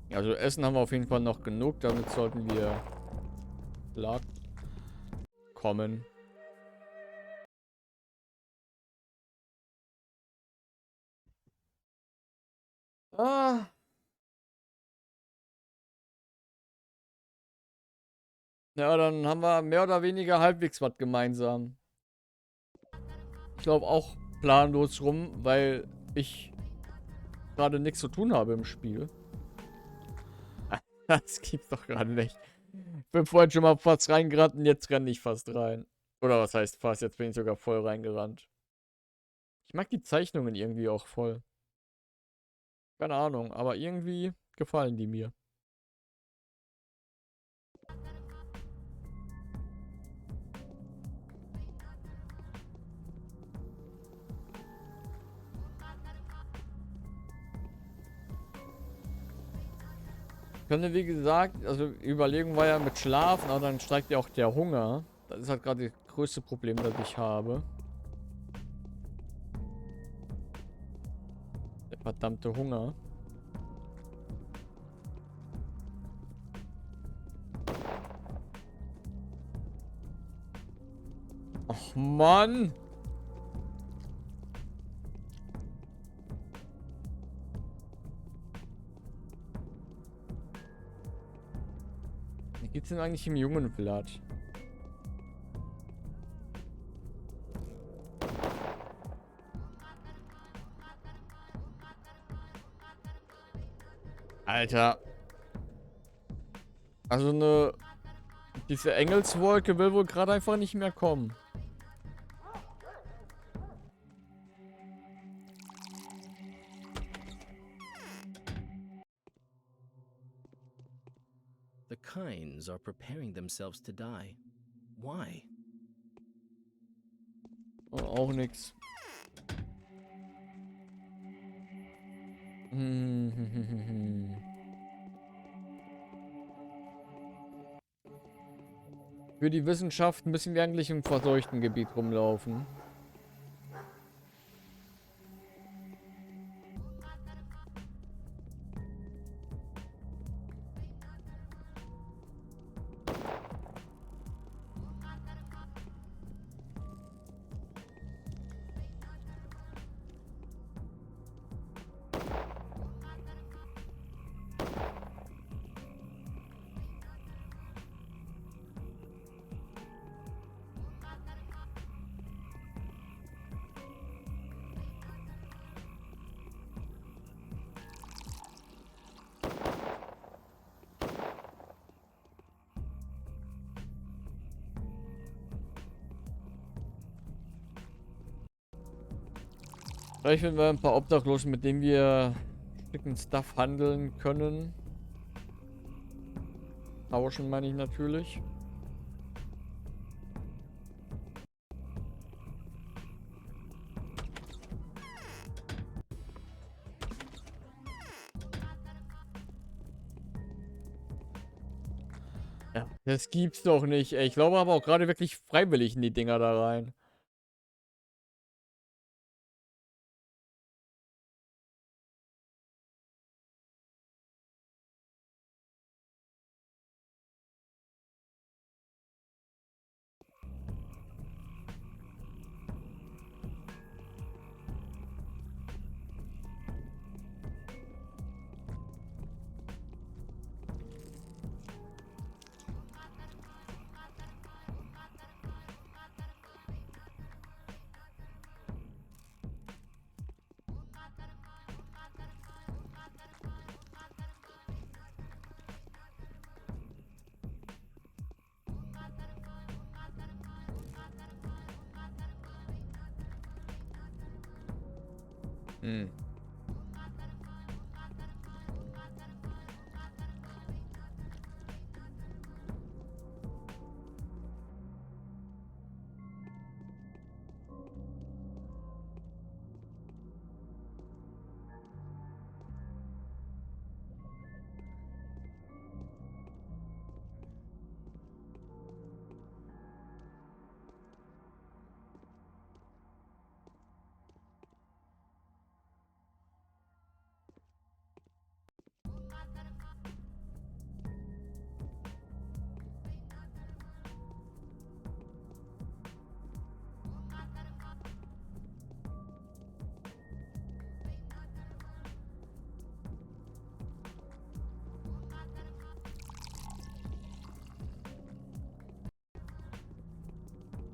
Also Essen haben wir auf jeden Fall noch genug. Damit sollten wir klarkommen. Ah. Ja, dann haben wir mehr oder weniger halbwegs was gemeinsam. Ich glaube auch planlos rum, weil ich gerade nichts zu tun habe im Spiel. Das gibt's doch gerade nicht. Ich bin vorhin schon mal fast reingerannt und jetzt renne ich fast rein. Oder was heißt fast? Jetzt bin ich sogar voll reingerannt. Ich mag die Zeichnungen irgendwie auch voll. Keine Ahnung, aber irgendwie gefallen die mir. Ich könnte, wie gesagt, also Überlegung war ja mit Schlafen, aber dann steigt ja auch der Hunger. Das ist halt gerade das größte Problem, das ich habe. Der verdammte Hunger. Och Mann! Wie geht's denn eigentlich im jungen Blatt? Alter. Also diese Engelswolke will wohl gerade einfach nicht mehr kommen. The Kynes are preparing themselves to die. Why? Oh, auch nix. Für die Wissenschaft müssen wir eigentlich im verseuchten Gebiet rumlaufen. Vielleicht finden wir ein paar Obdachlosen, mit denen wir schicken Stuff handeln können. Tauschen meine ich natürlich. Ja, das gibt's doch nicht, ey. Ich glaube aber auch gerade wirklich freiwillig in die Dinger da rein. Hm.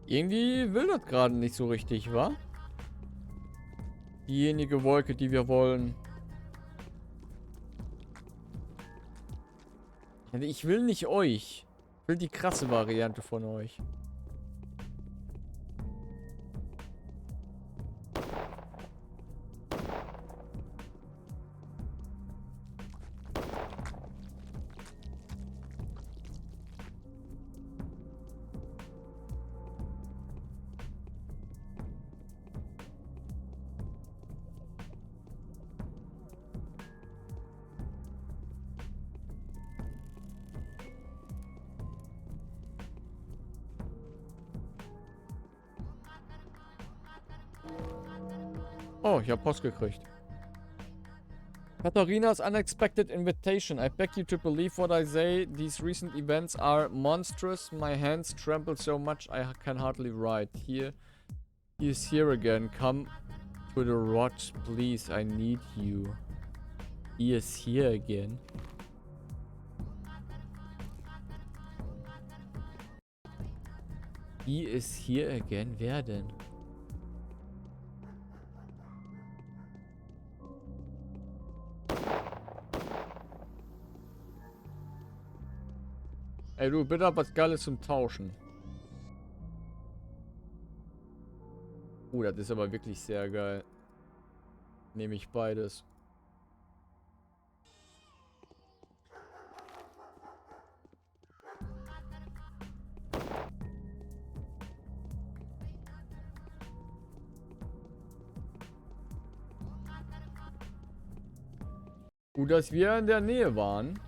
Irgendwie will das gerade nicht so richtig, wa? Diejenige Wolke, die wir wollen. Ich will nicht euch. Ich will die krasse Variante von euch. Oh, ich habe Post gekriegt. Katharina's unexpected invitation. I beg you to believe what I say. These recent events are monstrous. My hands tremble so much I can hardly write. He is here again. Come to the rod, please. I need you. He is here again. He is here again. Wer denn? Ey, du, bitte was Geiles zum Tauschen. Das ist aber wirklich sehr geil. Nehme ich beides. Gut, dass wir in der Nähe waren.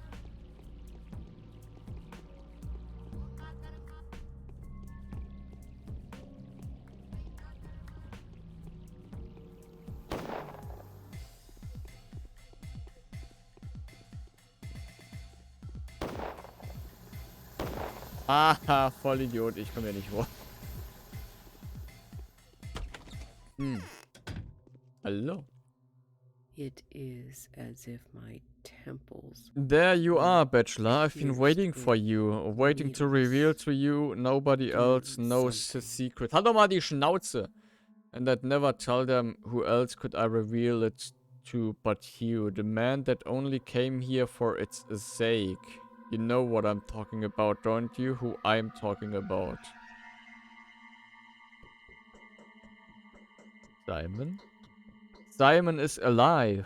Aha, Vollidiot, ich komme hier nicht vor. Hm. Hallo. It is as if my temples. There you are, Bachelor. I've been waiting for you. Waiting to reveal to you. Nobody else knows the secret. Halt doch mal die Schnauze. And I'd never tell them who else could I reveal it to but you. The man that only came here for its sake. You know what I'm talking about, don't you? Who I'm talking about. Simon? Simon is alive.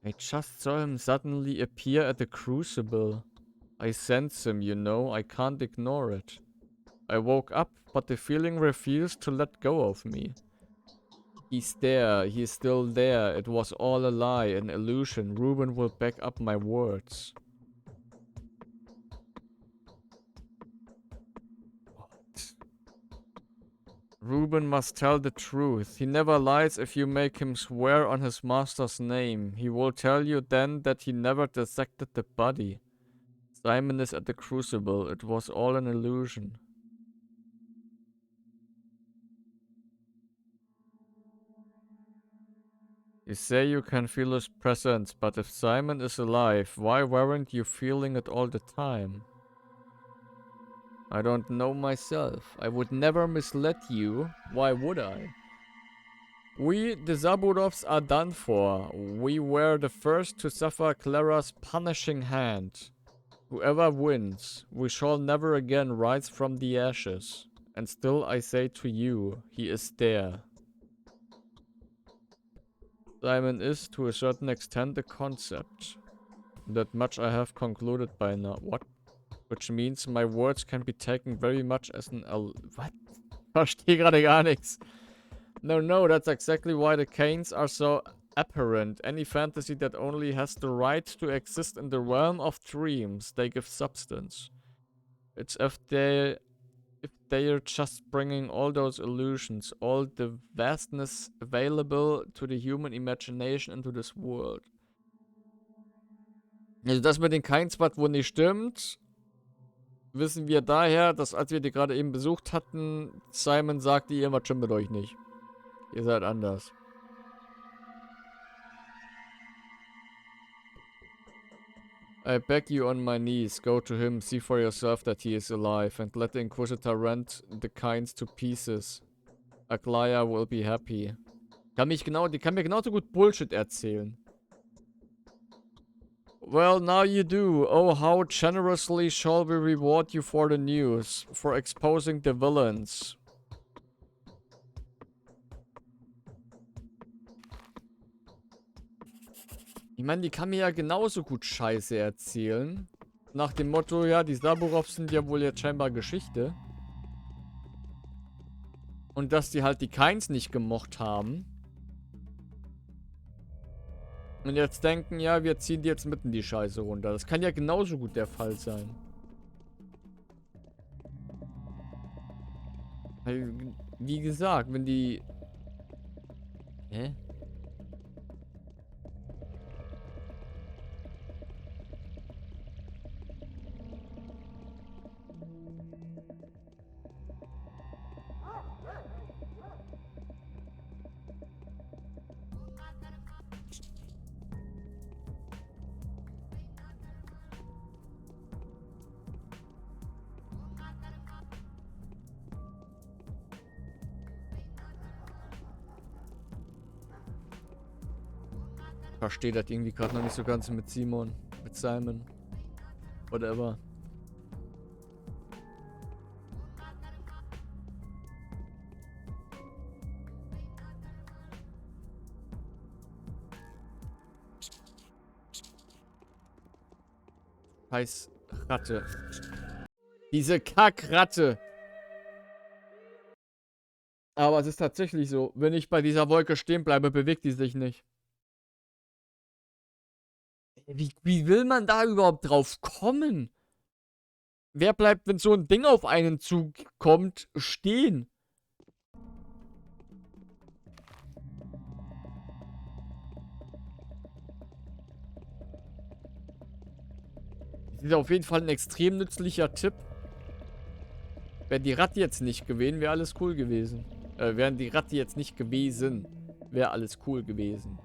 I just saw him suddenly appear at the crucible. I sense him, you know. I can't ignore it. I woke up, but the feeling refused to let go of me. He's there. He's still there. It was all a lie, an illusion. Ruben will back up my words. What? Ruben must tell the truth. He never lies if you make him swear on his master's name. He will tell you then that he never dissected the body. Simon is at the crucible. It was all an illusion. You say you can feel his presence, but if Simon is alive, why weren't you feeling it all the time? I don't know myself. I would never mislead you. Why would I? We, the Zaburovs, are done for. We were the first to suffer Clara's punishing hand. Whoever wins, we shall never again rise from the ashes. And still I say to you, he is there. Simon is, to a certain extent, a concept. That much I have concluded by now. What? Which means my words can be taken very much as an what? Verstehe gerade gar nichts. No, that's exactly why the Canes are so apparent. Any fantasy that only has the right to exist in the realm of dreams, they give substance. It's if they're just bringing all those illusions, all the vastness available to the human imagination into this world. Also das mit den Keinsbad wohl nicht stimmt, wissen wir daher, dass als wir die gerade eben besucht hatten, Simon sagte, irgendwas stimmt mit euch nicht. Ihr seid anders. I beg you on my knees, go to him, see for yourself that he is alive, and let the Inquisitor rend the Kinds to pieces. Aglaya will be happy. Die kann mir genauso gut Bullshit erzählen. Well, now you do. Oh, how generously shall we reward you for the news, for exposing the villains. Ich meine, die kann mir ja genauso gut Scheiße erzählen. Nach dem Motto, ja, die Saburovs sind ja wohl jetzt scheinbar Geschichte. Und dass die halt die Keins nicht gemocht haben. Und jetzt denken, ja, wir ziehen die jetzt mitten die Scheiße runter. Das kann ja genauso gut der Fall sein. Wie gesagt, wenn die... Hä? Verstehe das irgendwie gerade noch nicht so ganz mit Simon, mit Simon. Whatever. Scheiß Ratte. Diese Kackratte. Aber es ist tatsächlich so, wenn ich bei dieser Wolke stehen bleibe, bewegt die sich nicht. Wie will man da überhaupt drauf kommen? Wer bleibt, wenn so ein Ding auf einen zukommt, stehen? Das ist auf jeden Fall ein extrem nützlicher Tipp. Wäre die Ratte jetzt nicht gewesen, wäre alles cool gewesen. Wären die Ratte jetzt nicht gewesen, wäre alles cool gewesen.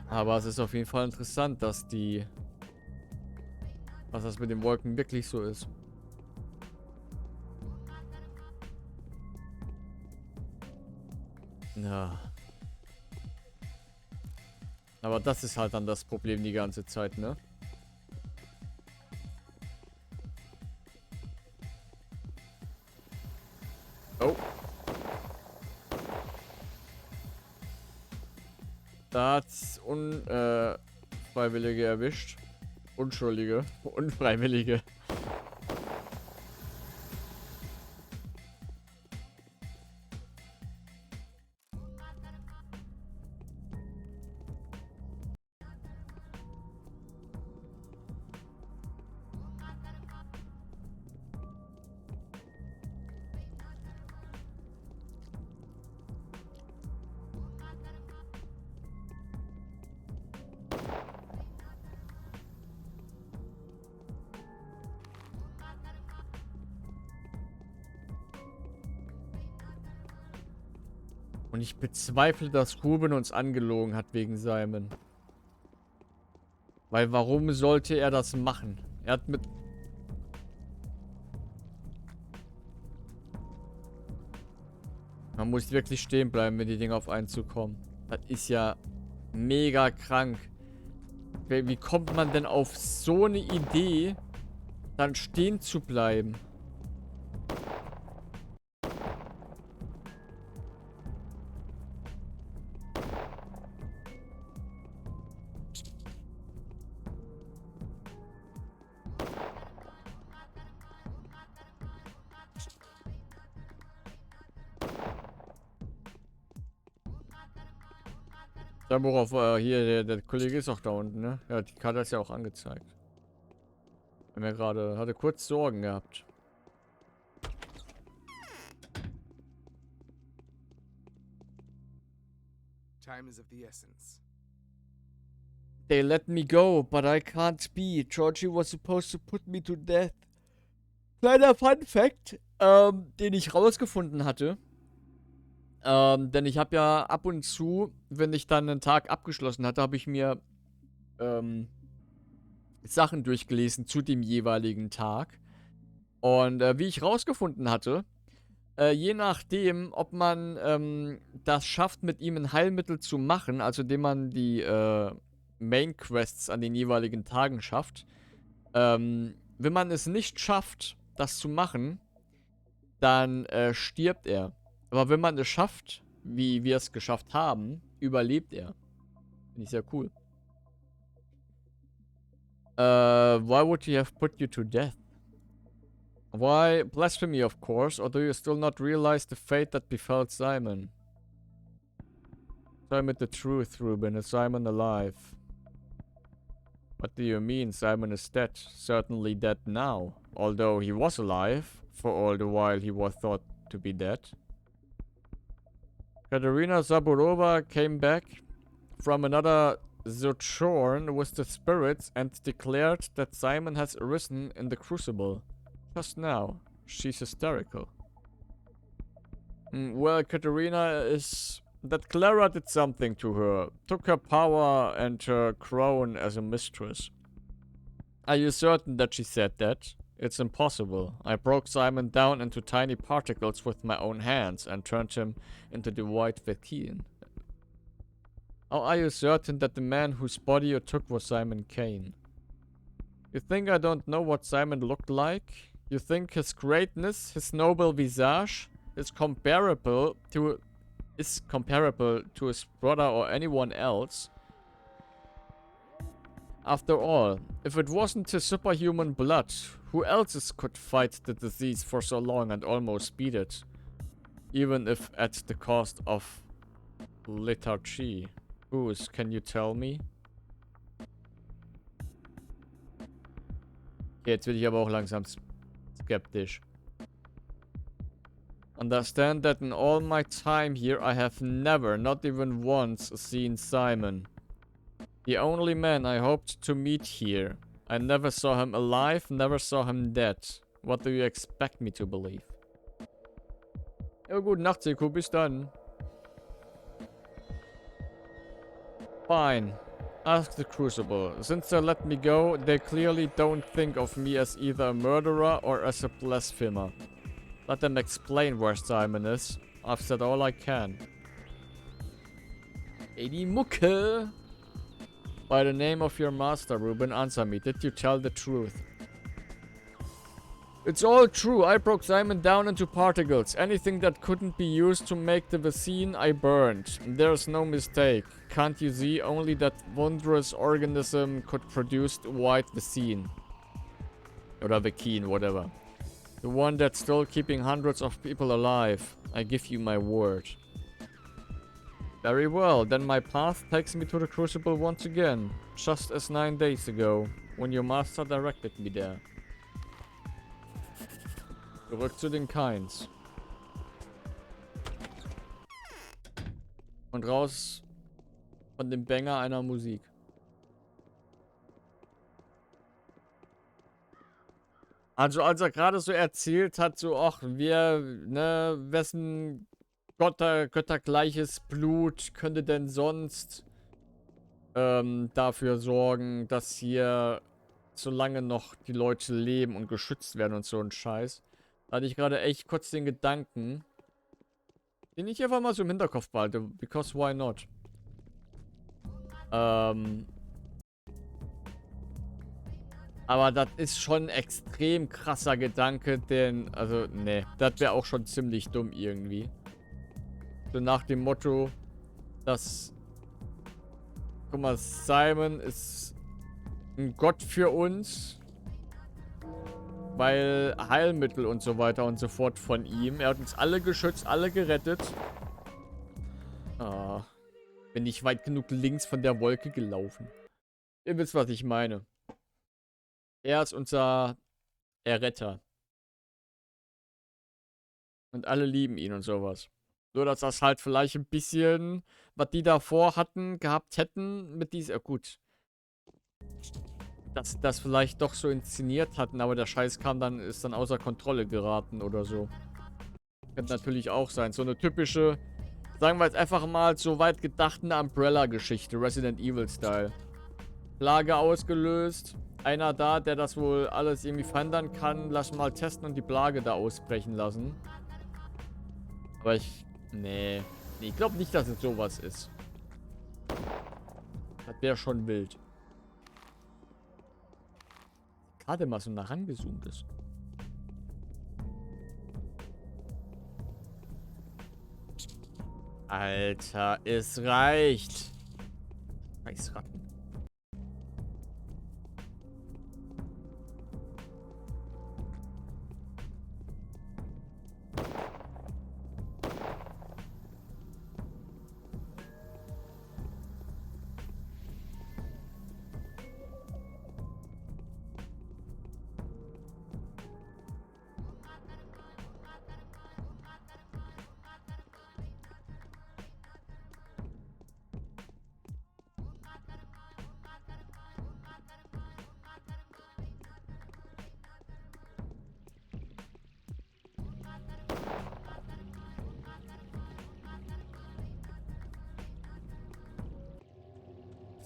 Aber es ist auf jeden Fall interessant, dass was das mit den Wolken wirklich so ist. Ja. Aber das ist halt dann das Problem die ganze Zeit, ne? Oh. Da hat's Freiwillige erwischt. Unschuldige. Unfreiwillige. Und ich bezweifle, dass Ruben uns angelogen hat wegen Simon. Weil warum sollte er das machen? Er hat mit... Man muss wirklich stehen bleiben, wenn die Dinge auf einen zukommen. Das ist ja mega krank. Wie kommt man denn auf so eine Idee, dann stehen zu bleiben? Da worauf, hier, der Kollege ist auch da unten, ne? Ja, die Karte ist ja auch angezeigt. Hatte kurz Sorgen gehabt. Time is of the essence. They let me go, but I can't be. Georgie was supposed to put me to death. Kleiner Fun Fact, den ich rausgefunden hatte. Denn ich habe ja ab und zu, wenn ich dann einen Tag abgeschlossen hatte, habe ich mir Sachen durchgelesen zu dem jeweiligen Tag. Und wie ich rausgefunden hatte, je nachdem, ob man das schafft, mit ihm ein Heilmittel zu machen, also indem man die Main Quests an den jeweiligen Tagen schafft, wenn man es nicht schafft, das zu machen, dann stirbt er. Aber wenn man es schafft, wie wir es geschafft haben, überlebt er. Finde ich sehr cool. Why would he have put you to death? Why? Blasphemy, of course. Or do you still not realize the fate that befell Simon? Tell me the truth, Ruben. Is Simon alive? What do you mean Simon is dead? Certainly dead now. Although he was alive, for all the while he was thought to be dead. Katerina Zaburova came back from another sojourn with the spirits and declared that Simon has arisen in the crucible. Just now. She's hysterical. Well, Katerina is... that Clara did something to her. Took her power and her crown as a mistress. Are you certain that she said that? It's impossible. I broke Simon down into tiny particles with my own hands and turned him into the white Vakian. How are you certain that the man whose body you took was Simon Kane? You think I don't know what Simon looked like? You think his greatness, his noble visage, is comparable to his brother or anyone else? After all, if it wasn't his superhuman blood, who else could fight the disease for so long and almost beat it? Even if at the cost of lethargy. Whose, can you tell me? Okay, jetzt bin ich aber auch langsam skeptisch. Understand that in all my time here I have never, not even once, seen Simon. The only man I hoped to meet here. I never saw him alive, never saw him dead. What do you expect me to believe? Ja, gute Nacht, Seko. Bis dann. Fine. Ask the Crucible. Since they let me go, they clearly don't think of me as either a murderer or as a blasphemer. Let them explain where Simon is. I've said all I can. Ey, die Mucke! By the name of your master, Ruben, answer me. Did you tell the truth? It's all true. I broke Simon down into particles. Anything that couldn't be used to make the vaccine, I burned. There's no mistake. Can't you see? Only that wondrous organism could produce the white vaccine. Or vaccine, whatever. The one that's still keeping hundreds of people alive. I give you my word. Very well, then my path takes me to the Crucible once again. Just as 9 days ago, when your master directed me there. Zurück zu den Kynes. Und raus von dem Banger einer Musik. Also als er gerade so erzählt hat, so, ach, wir, ne, wessen göttergleiches Blut könnte denn sonst dafür sorgen, dass hier solange noch die Leute leben und geschützt werden und so ein Scheiß. Da hatte ich gerade echt kurz den Gedanken, den ich einfach mal so im Hinterkopf behalte. Because why not? Aber das ist schon ein extrem krasser Gedanke, denn, also, ne, das wäre auch schon ziemlich dumm irgendwie. So nach dem Motto, dass, guck mal, Simon ist ein Gott für uns, weil Heilmittel und so weiter und so fort von ihm. Er hat uns alle geschützt, alle gerettet. Ah, bin nicht weit genug links von der Wolke gelaufen. Ihr wisst, was ich meine. Er ist unser Erretter. Und alle lieben ihn und sowas. Nur, dass das halt vielleicht ein bisschen, was die davor hatten, gehabt hätten, mit dieser, gut. Dass sie das vielleicht doch so inszeniert hatten, aber der Scheiß kam dann, ist dann außer Kontrolle geraten oder so. Könnte natürlich auch sein. So eine typische, sagen wir jetzt einfach mal, so weit gedachte Umbrella-Geschichte, Resident Evil-Style. Plage ausgelöst. Einer da, der das wohl alles irgendwie verhindern kann. Lass mal testen und die Plage da ausbrechen lassen. Aber nee, ich glaube nicht, dass es sowas ist. Das wäre schon wild. Gerade mal so nah rangezoomt ist. Alter, es reicht. Scheiß Ratten.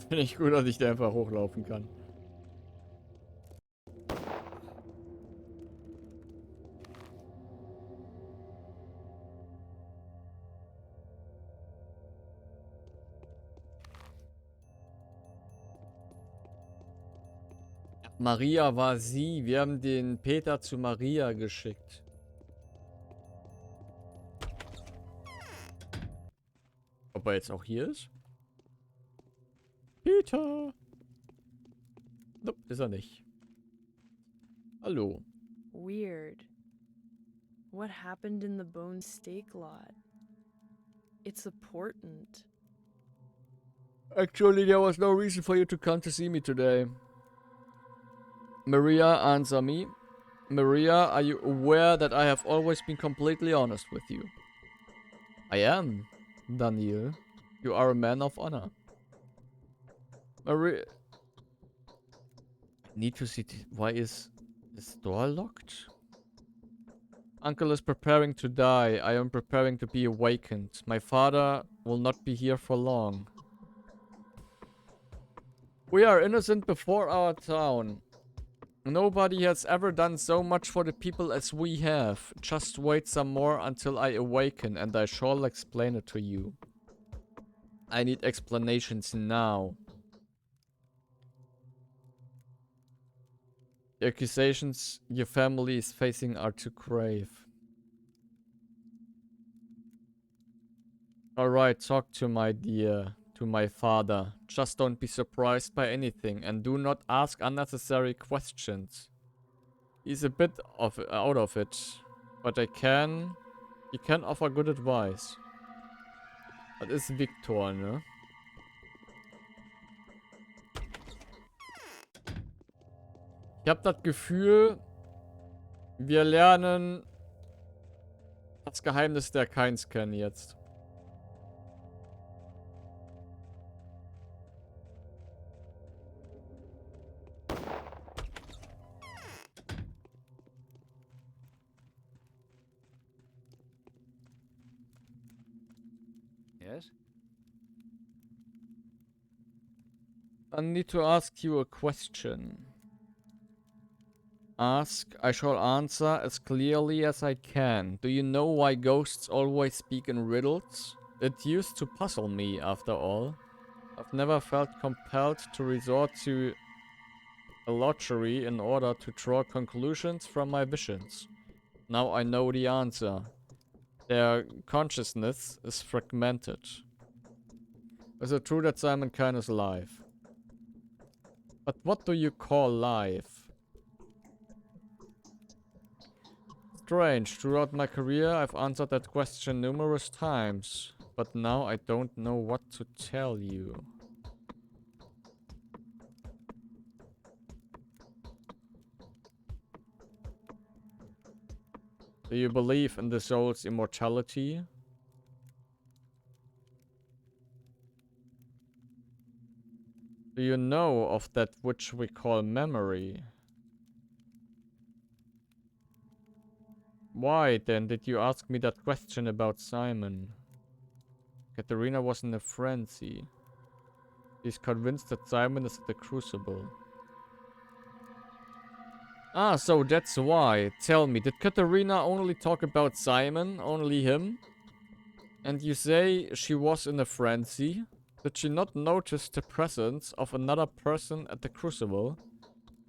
Finde ich gut, dass ich da einfach hochlaufen kann. Maria war sie. Wir haben den Peter zu Maria geschickt. Ob er jetzt auch hier ist? Peter! Nope, ist er nicht. Hallo. Weird. What happened in the bone steak lot? It's important. Actually, there was no reason for you to come to see me today. Maria, answer me. Maria, are you aware that I have always been completely honest with you? I am, Daniel. You are a man of honor. Maria... I need to see... Why is this door locked? Uncle is preparing to die. I am preparing to be awakened. My father will not be here for long. We are innocent before our town. Nobody has ever done so much for the people as we have. Just wait some more until I awaken and I shall explain it to you. I need explanations now. The accusations your family is facing are too grave. Alright, talk to my dear, to my father. Just don't be surprised by anything and do not ask unnecessary questions. He's a bit out of it, but he can offer good advice. Das ist Victor, ne? Ich habe das Gefühl, wir lernen das Geheimnis der Keins kennen jetzt. Yes? I need to ask you a question. Ask, I shall answer as clearly as I can. Do you know why ghosts always speak in riddles? It used to puzzle me, after all. I've never felt compelled to resort to a lottery in order to draw conclusions from my visions. Now I know the answer. Their consciousness is fragmented. Is it true that Simon Kine is alive? But what do you call life? Strange. Throughout my career, I've answered that question numerous times. But now I don't know what to tell you. Do you believe in the soul's immortality? Do you know of that which we call memory? Why, then, did you ask me that question about Simon? Katerina was in a frenzy. She's convinced that Simon is at the crucible. Ah, so that's why. Tell me, did Katerina only talk about Simon? Only him? And you say she was in a frenzy? Did she not notice the presence of another person at the crucible?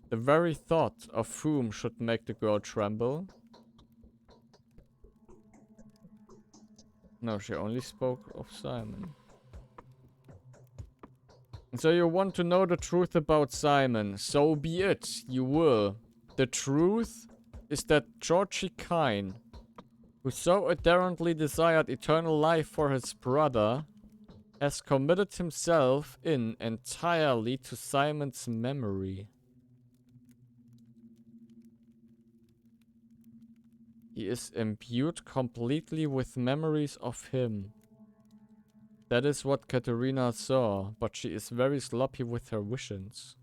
The very thought of whom should make the girl tremble? No, she only spoke of Simon. So you want to know the truth about Simon. So be it, you will. The truth is that Georgie Kine, who so ardently desired eternal life for his brother, has committed himself in entirely to Simon's memory. He is imbued completely with memories of him. That is what Katerina saw, but she is very sloppy with her visions.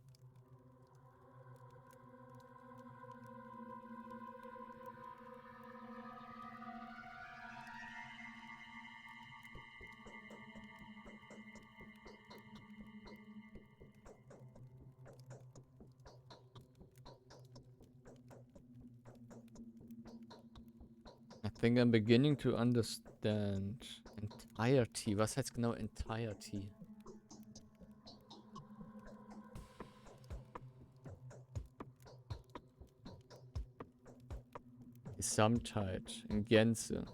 I think I'm beginning to understand. Entirety. Was heißt genau Entirety? Gesamtheit. In Gänze.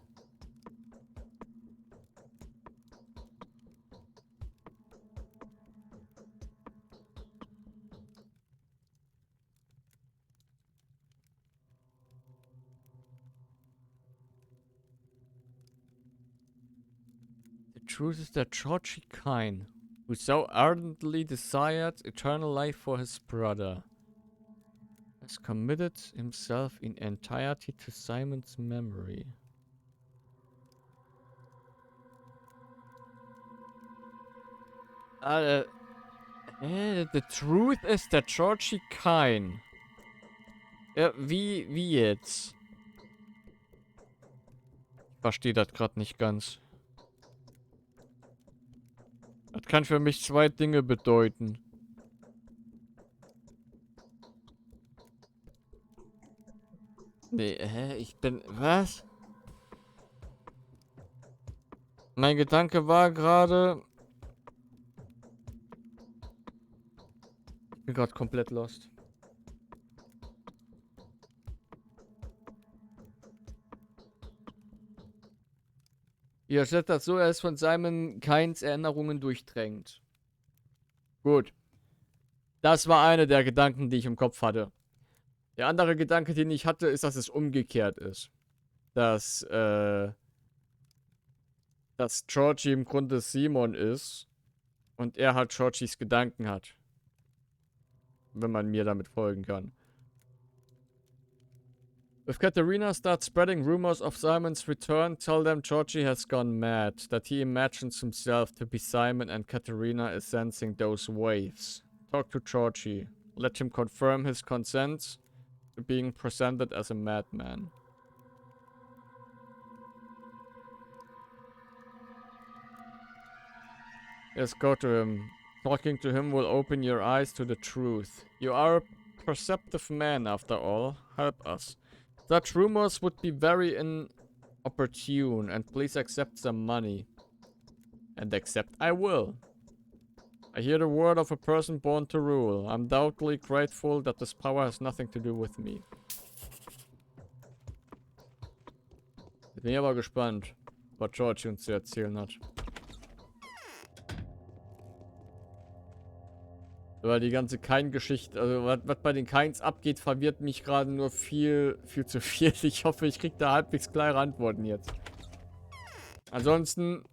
Truth is that Georgie Kine, who so ardently desired eternal life for his brother, has committed himself in entirety to Simon's memory. The truth is that Georgie Kine. Wie jetzt? Ich verstehe das gerade nicht ganz. Das kann für mich zwei Dinge bedeuten. Nee, ich bin... Was? Mein Gedanke war gerade... Ich bin gerade komplett lost. Ihr stellt das so, er ist von Simon Kynes Erinnerungen durchdrängt. Gut. Das war einer der Gedanken, die ich im Kopf hatte. Der andere Gedanke, den ich hatte, ist, dass es umgekehrt ist. Dass Georgie im Grunde Simon ist und er halt Georgies Gedanken hat. Wenn man mir damit folgen kann. If Katerina starts spreading rumors of Simon's return, tell them Georgie has gone mad, that he imagines himself to be Simon and Katerina is sensing those waves. Talk to Georgie. Let him confirm his consent to being presented as a madman. Yes, go to him. Talking to him will open your eyes to the truth. You are a perceptive man, after all. Help us. Such rumors would be very inopportune, and please accept some money. And accept I will. I hear the word of a person born to rule. I'm doubly grateful that this power has nothing to do with me. Bin ich aber gespannt, was Georgie uns zu erzählen hat. Aber die ganze Kain-Geschichte, also was bei den Kains abgeht, verwirrt mich gerade nur viel zu viel. Ich hoffe, ich kriege da halbwegs klare Antworten jetzt. Ansonsten,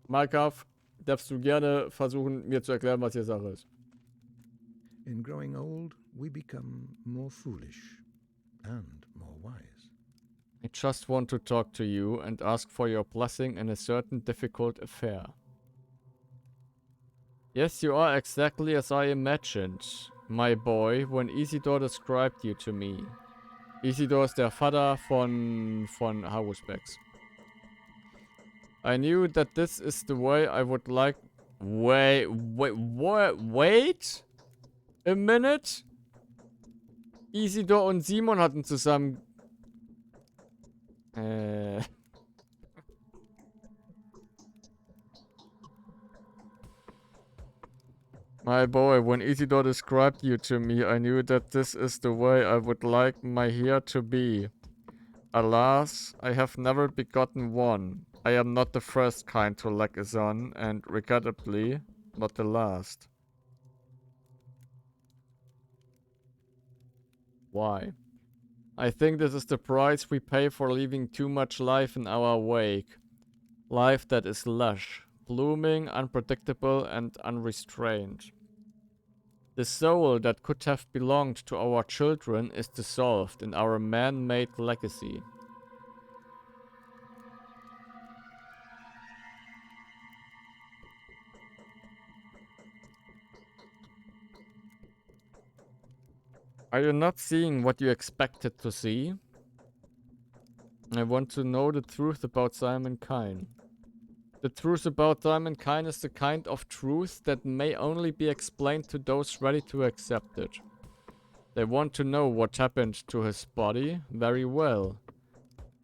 Markov, darfst du gerne versuchen, mir zu erklären, was hier Sache ist. In growing old, we become more foolish and more wise. I just want to talk to you and ask for your blessing in a certain difficult affair. Yes, you are exactly as I imagined, my boy, when Isidore described you to me. Isidore ist der Vater von Haruspex. I knew that this is the way I would like... Wait a minute? Isidore und Simon hatten zusammen... My boy, when Isidore described you to me, I knew that this is the way I would like my hair to be. Alas, I have never begotten one. I am not the first kind to lack a son, and regrettably, not the last. Why? I think this is the price we pay for leaving too much life in our wake. Life that is lush, blooming, unpredictable, and unrestrained. The soul that could have belonged to our children is dissolved in our man-made legacy. Are you not seeing what you expected to see? I want to know the truth about Simon Kine. The truth about Simon Kine is the kind of truth that may only be explained to those ready to accept it. They want to know what happened to his body very well.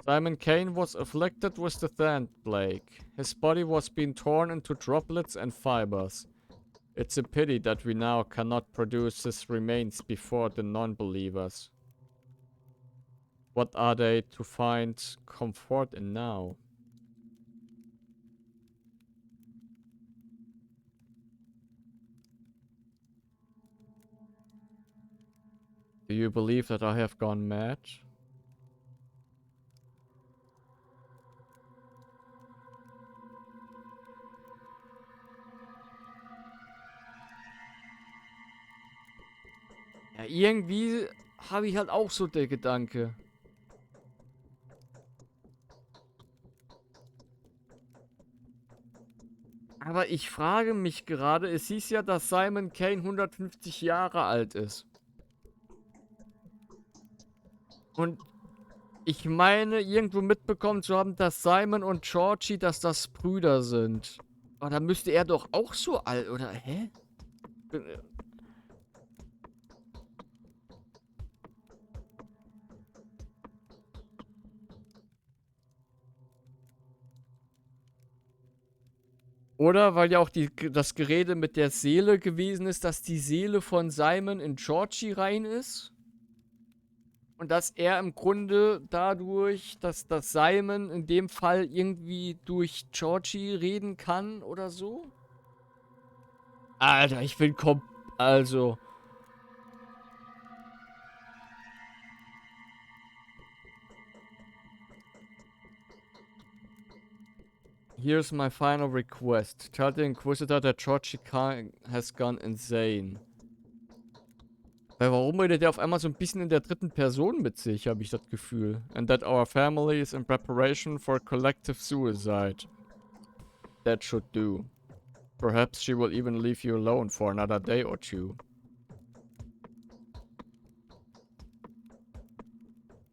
Simon Kane was afflicted with the Thand Plague. His body was being torn into droplets and fibers. It's a pity that we now cannot produce his remains before the non-believers. What are they to find comfort in now? Do you believe that I have gone mad? Ja, irgendwie habe ich halt auch so der Gedanke. Aber ich frage mich gerade, es hieß ja, dass Simon Kane 150 Jahre alt ist. Und ich meine, irgendwo mitbekommen zu haben, dass Simon und Georgie, dass das Brüder sind. Aber da müsste er doch auch so alt, oder? Hä? Oder weil ja auch das Gerede mit der Seele gewesen ist, dass die Seele von Simon in Georgie rein ist. Und dass er im Grunde dadurch, dass Simon in dem Fall irgendwie durch Georgie reden kann oder so. Alter, ich bin also. Here's my final request. Tell the Inquisitor that Georgie has gone insane. Weil warum redet der auf einmal so ein bisschen in der dritten Person mit sich, habe ich das Gefühl. And that our family is in preparation for collective suicide. That should do. Perhaps she will even leave you alone for another day or two.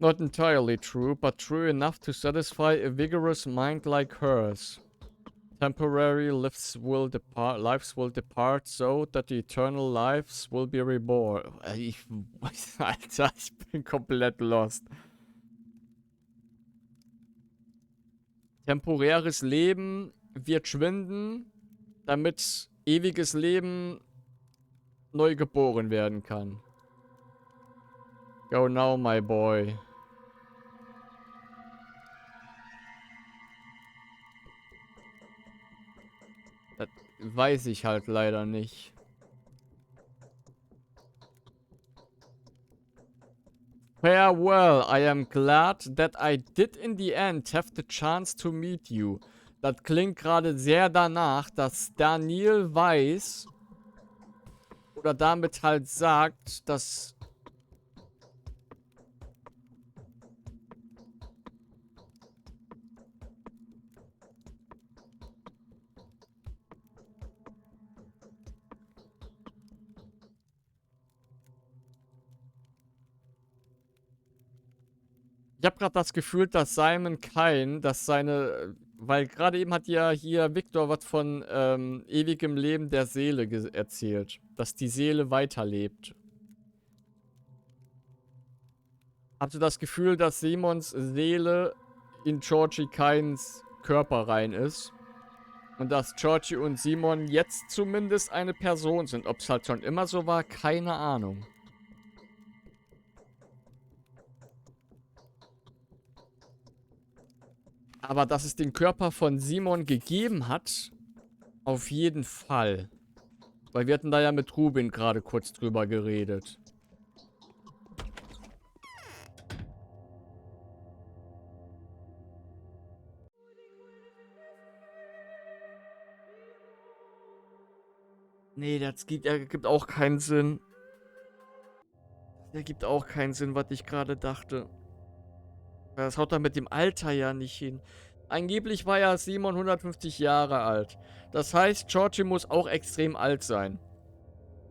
Not entirely true, but true enough to satisfy a vigorous mind like hers. Temporary lives will depart so that the eternal lives will be reborn. Alter, ich bin komplett lost. Temporäres Leben wird schwinden, damit ewiges Leben neu geboren werden kann. Go now, my boy. Das weiß ich halt leider nicht. Farewell, I am glad that I did in the end have the chance to meet you. Das klingt gerade sehr danach, dass Daniel weiß oder damit halt sagt, dass... Ich habe gerade das Gefühl, dass Simon Kane, dass seine... Weil gerade eben hat ja hier Victor was von ewigem Leben der Seele erzählt. Dass die Seele weiterlebt. Habt ihr das Gefühl, dass Simons Seele in Georgie Kanes Körper rein ist? Und dass Georgie und Simon jetzt zumindest eine Person sind. Ob es halt schon immer so war, keine Ahnung. Aber dass es den Körper von Simon gegeben hat, auf jeden Fall. Weil wir hatten da ja mit Rubin gerade kurz drüber geredet. Nee, das ergibt auch keinen Sinn. Das ergibt auch keinen Sinn, was ich gerade dachte. Das haut dann mit dem Alter ja nicht hin. Angeblich war ja Simon 150 Jahre alt. Das heißt, Georgie muss auch extrem alt sein.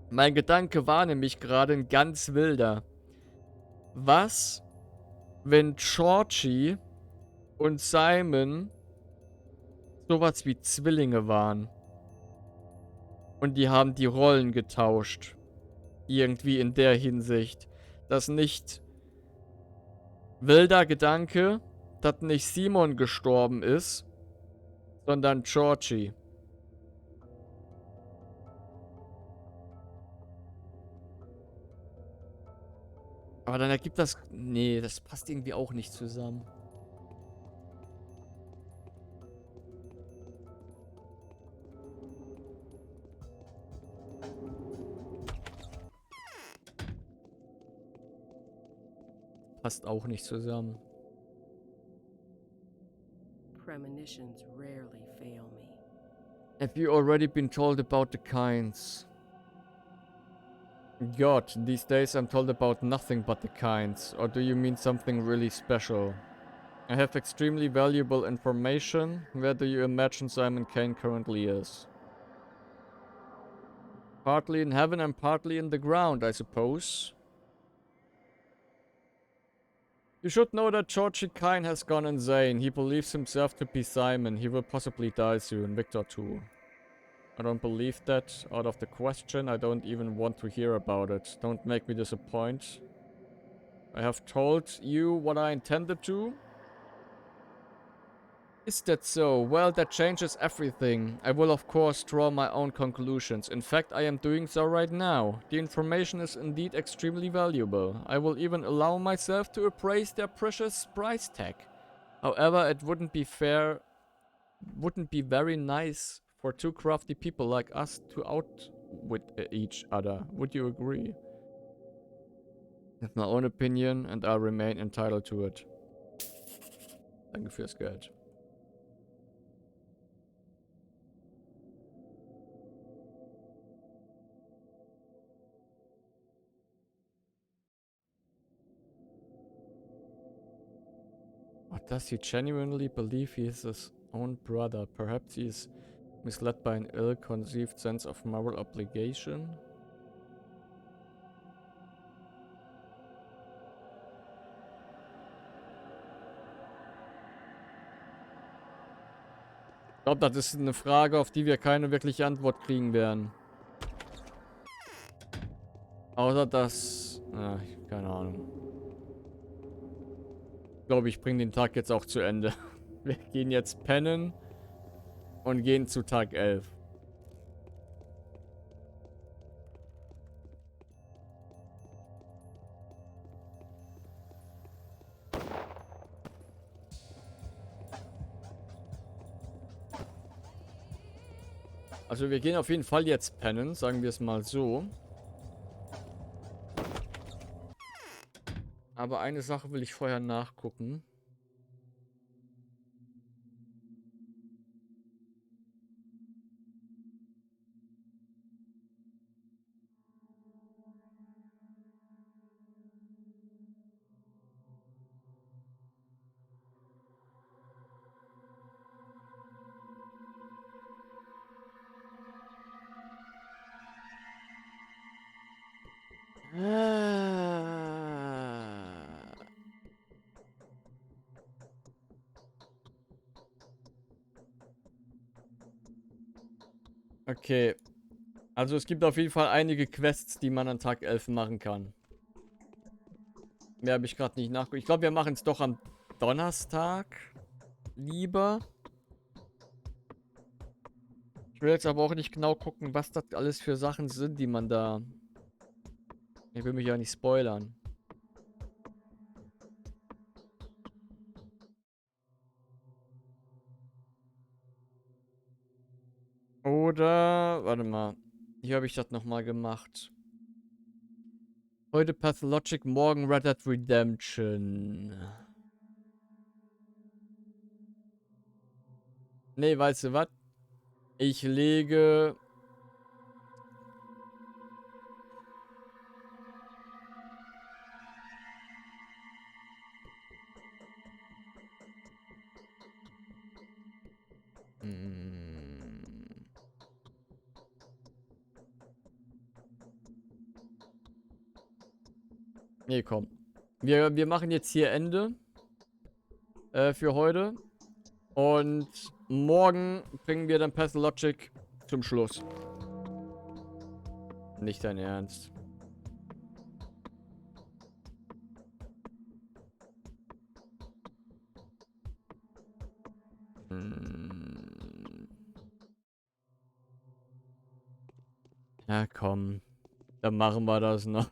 Mein Gedanke war nämlich gerade ein ganz wilder. Was, wenn Georgie und Simon sowas wie Zwillinge waren? Und die haben die Rollen getauscht. Irgendwie in der Hinsicht. Dass nicht wilder Gedanke, dass nicht Simon gestorben ist, sondern Georgie. Aber dann ergibt das... Nee, das passt irgendwie auch nicht zusammen. Passt auch nicht zusammen. Premonitions rarely fail me. Have you already been told about the kinds? God, these days I'm told about nothing but the kinds. Or do you mean something really special? I have extremely valuable information. Where do you imagine Simon Kane currently is? Partly in heaven and partly in the ground, I suppose. You should know that Georgie Kine has gone insane. He believes himself to be Simon. He will possibly die soon. Victor too. I don't believe that. Out of the question. I don't even want to hear about it. Don't make me disappoint. I have told you what I intended to. Is that so? Well, that changes everything. I will of course draw my own conclusions. In fact, I am doing so right now. The information is indeed extremely valuable. I will even allow myself to appraise their precious price tag. However, it wouldn't be very nice for two crafty people like us to outwit each other. Would you agree? I have my own opinion and I remain entitled to it. Danke fürs Geld. Or does he genuinely believe he is his own brother? Perhaps he is misled by an ill-conceived sense of moral obligation? Ich glaube, das ist eine Frage, auf die wir keine wirkliche Antwort kriegen werden. Außer dass... keine Ahnung. Ich glaube, ich bringe den Tag jetzt auch zu Ende. Wir gehen jetzt pennen und gehen zu Tag 11. Also wir gehen auf jeden Fall jetzt pennen, sagen wir es mal so. Aber eine Sache will ich vorher nachgucken. Okay. Also es gibt auf jeden Fall einige Quests, die man an Tag 11 machen kann. Mehr habe ich gerade nicht nachgeguckt. Ich glaube, wir machen es doch am Donnerstag. Lieber. Ich will jetzt aber auch nicht genau gucken, was das alles für Sachen sind, die man da... Ich will mich ja nicht spoilern. Oder... Warte mal. Hier habe ich das nochmal gemacht. Heute Pathologic, morgen Red Dead Redemption. Nee, weißt du was? Ich lege... Nee, komm. Wir machen jetzt hier Ende. Für heute. Und morgen bringen wir dann Pathologic zum Schluss. Nicht dein Ernst. Ja, komm. Dann machen wir das noch.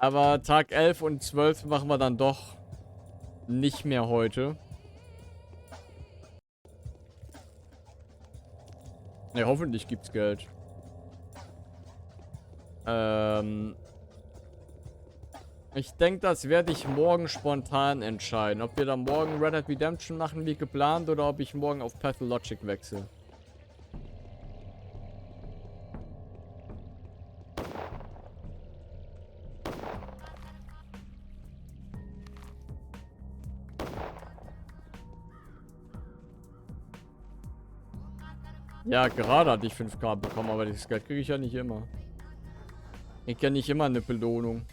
Aber Tag 11 und 12 machen wir dann doch nicht mehr heute. Ne, hoffentlich gibt's Geld. Ich denke, das werde ich morgen spontan entscheiden. Ob wir dann morgen Red Dead Redemption machen wie geplant oder ob ich morgen auf Pathologic wechsle. Ja, gerade hatte ich 5K bekommen, aber das Geld kriege ich ja nicht immer. Ich kenne nicht immer eine Belohnung.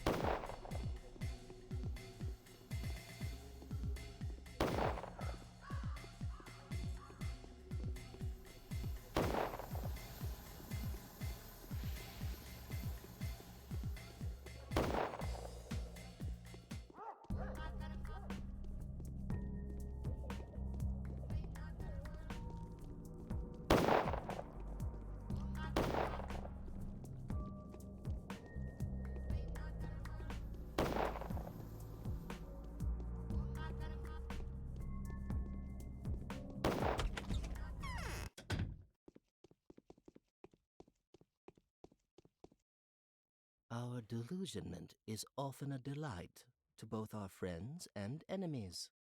Our delusionment is often a delight to both our friends and enemies.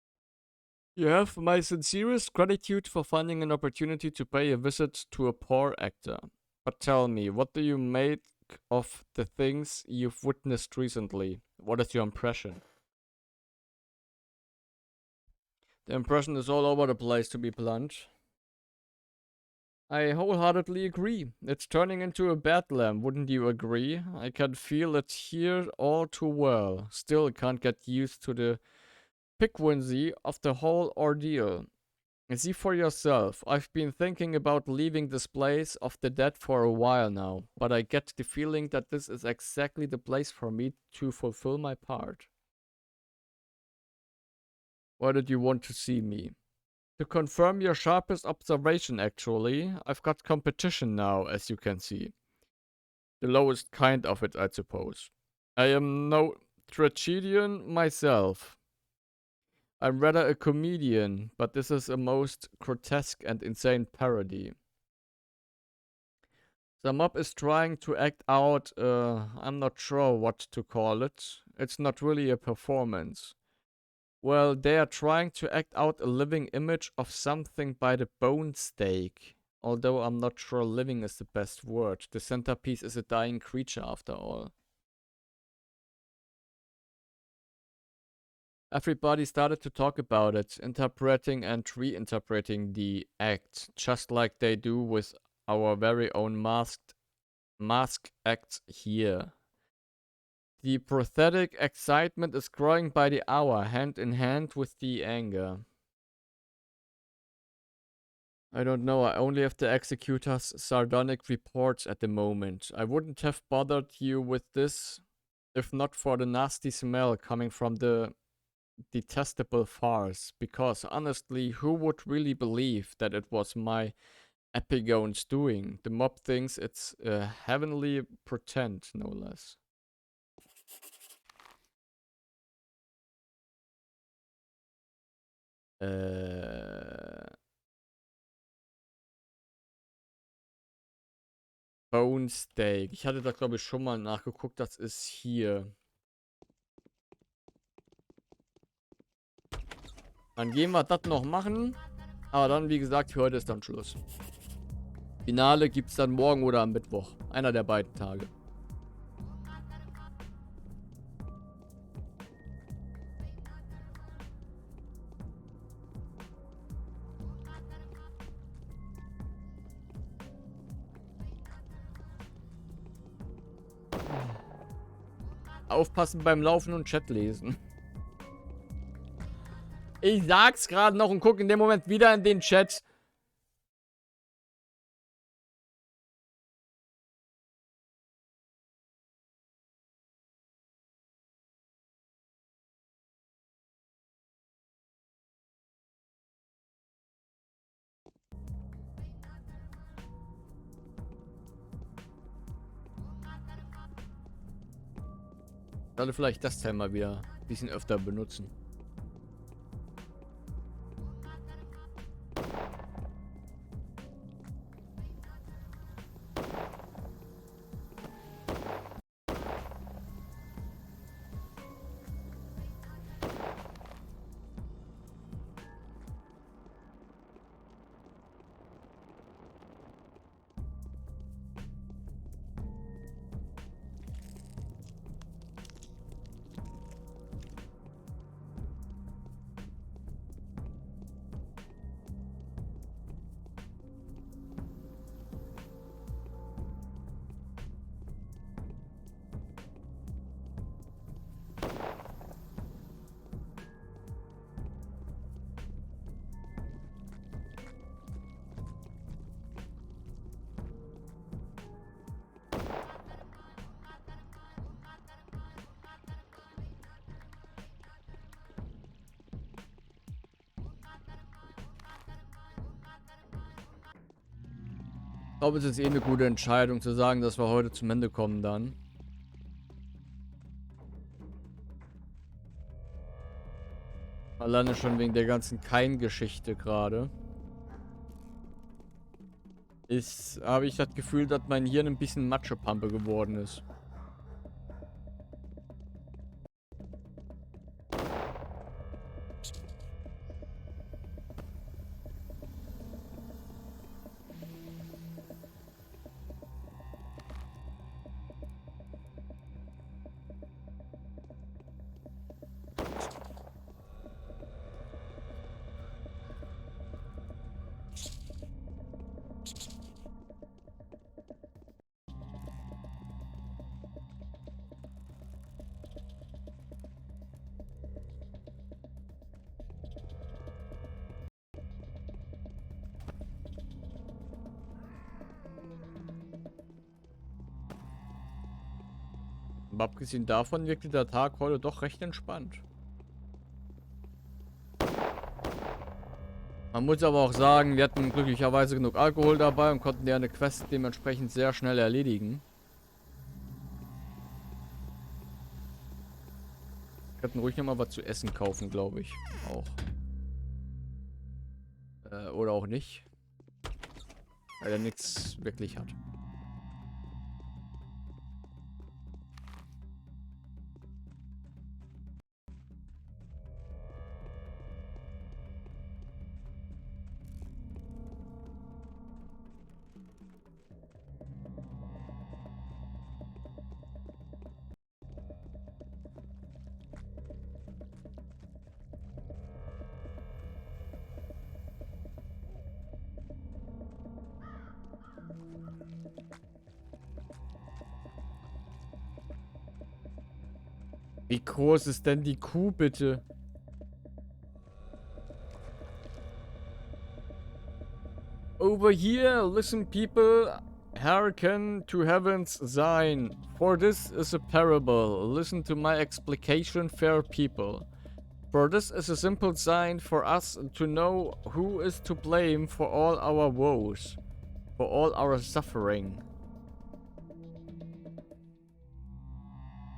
You have my sincerest gratitude for finding an opportunity to pay a visit to a poor actor. But tell me, what do you make of the things you've witnessed recently? What is your impression? The impression is all over the place, to be blunt. I wholeheartedly agree. It's turning into a bedlam, wouldn't you agree? I can feel it here all too well. Still can't get used to the piquancy of the whole ordeal. See for yourself. I've been thinking about leaving this place of the dead for a while now, but I get the feeling that this is exactly the place for me to fulfill my part. Why did you want to see me? To confirm your sharpest observation, actually. I've got competition now, as you can see. The lowest kind of it, I suppose. I am no tragedian myself. I'm rather a comedian, but this is a most grotesque and insane parody. The mob is trying to act out, I'm not sure what to call it. It's not really a performance. Well, they are trying to act out a living image of something by the bone stake. Although I'm not sure living is the best word. The centerpiece is a dying creature after all. Everybody started to talk about it, interpreting and reinterpreting the act, just like they do with our very own mask acts here. The pathetic excitement is growing by the hour, hand in hand with the anger. I don't know, I only have the executor's sardonic reports at the moment. I wouldn't have bothered you with this if not for the nasty smell coming from the detestable farce, because honestly, who would really believe that it was my epigone's doing? The mob thinks it's a heavenly pretend, no less. Bone Steak. Ich hatte da, glaube ich, schon mal nachgeguckt. Das ist hier. Dann gehen wir das noch machen. Aber dann, wie gesagt, für heute ist dann Schluss. Finale gibt es dann morgen oder am Mittwoch. Einer der beiden Tage. Aufpassen beim Laufen und Chat lesen. Ich sag's gerade noch und guck in dem Moment wieder in den Chat. Sollte vielleicht das Teil mal wieder ein bisschen öfter benutzen. Ich glaube, es ist eh eine gute Entscheidung zu sagen, dass wir heute zum Ende kommen dann. Alleine schon wegen der ganzen Kein-Geschichte gerade. Habe ich das Gefühl, dass mein Hirn ein bisschen Matschepampe geworden ist. Aber abgesehen davon wirkte der Tag heute doch recht entspannt. Man muss aber auch sagen, wir hatten glücklicherweise genug Alkohol dabei und konnten ja eine Quest dementsprechend sehr schnell erledigen. Wir könnten ruhig nochmal was zu essen kaufen, glaube ich. Auch. Oder auch nicht. Weil er nichts wirklich hat. Wie groß ist denn die Kuh, bitte? Over here, listen people, hearken to heaven's sign. For this is a parable. Listen to my explication, fair people. For this is a simple sign for us to know who is to blame for all our woes, for all our suffering.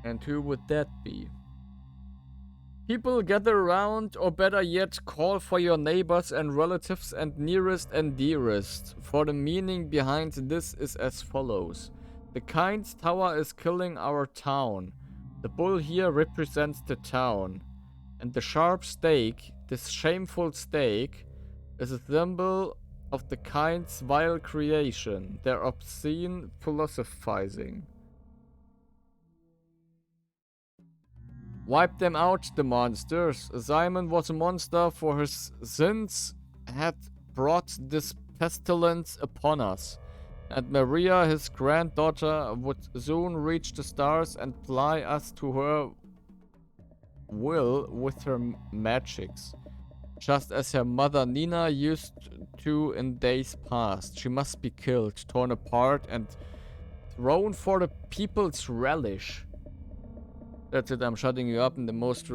And who would that be? People gather around, or better yet, call for your neighbors and relatives and nearest and dearest. For the meaning behind this is as follows. The kind tower is killing our town. The bull here represents the town. And the sharp stake, this shameful stake, is a symbol of the kind's vile creation, their obscene philosophizing. Wipe them out, the monsters. Simon was a monster, for his sins had brought this pestilence upon us. And Maria, his granddaughter, would soon reach the stars and ply us to her will with her magics. Just as her mother Nina used to in days past. She must be killed, torn apart, and thrown for the people's relish. That's it, I'm shutting you up in the most...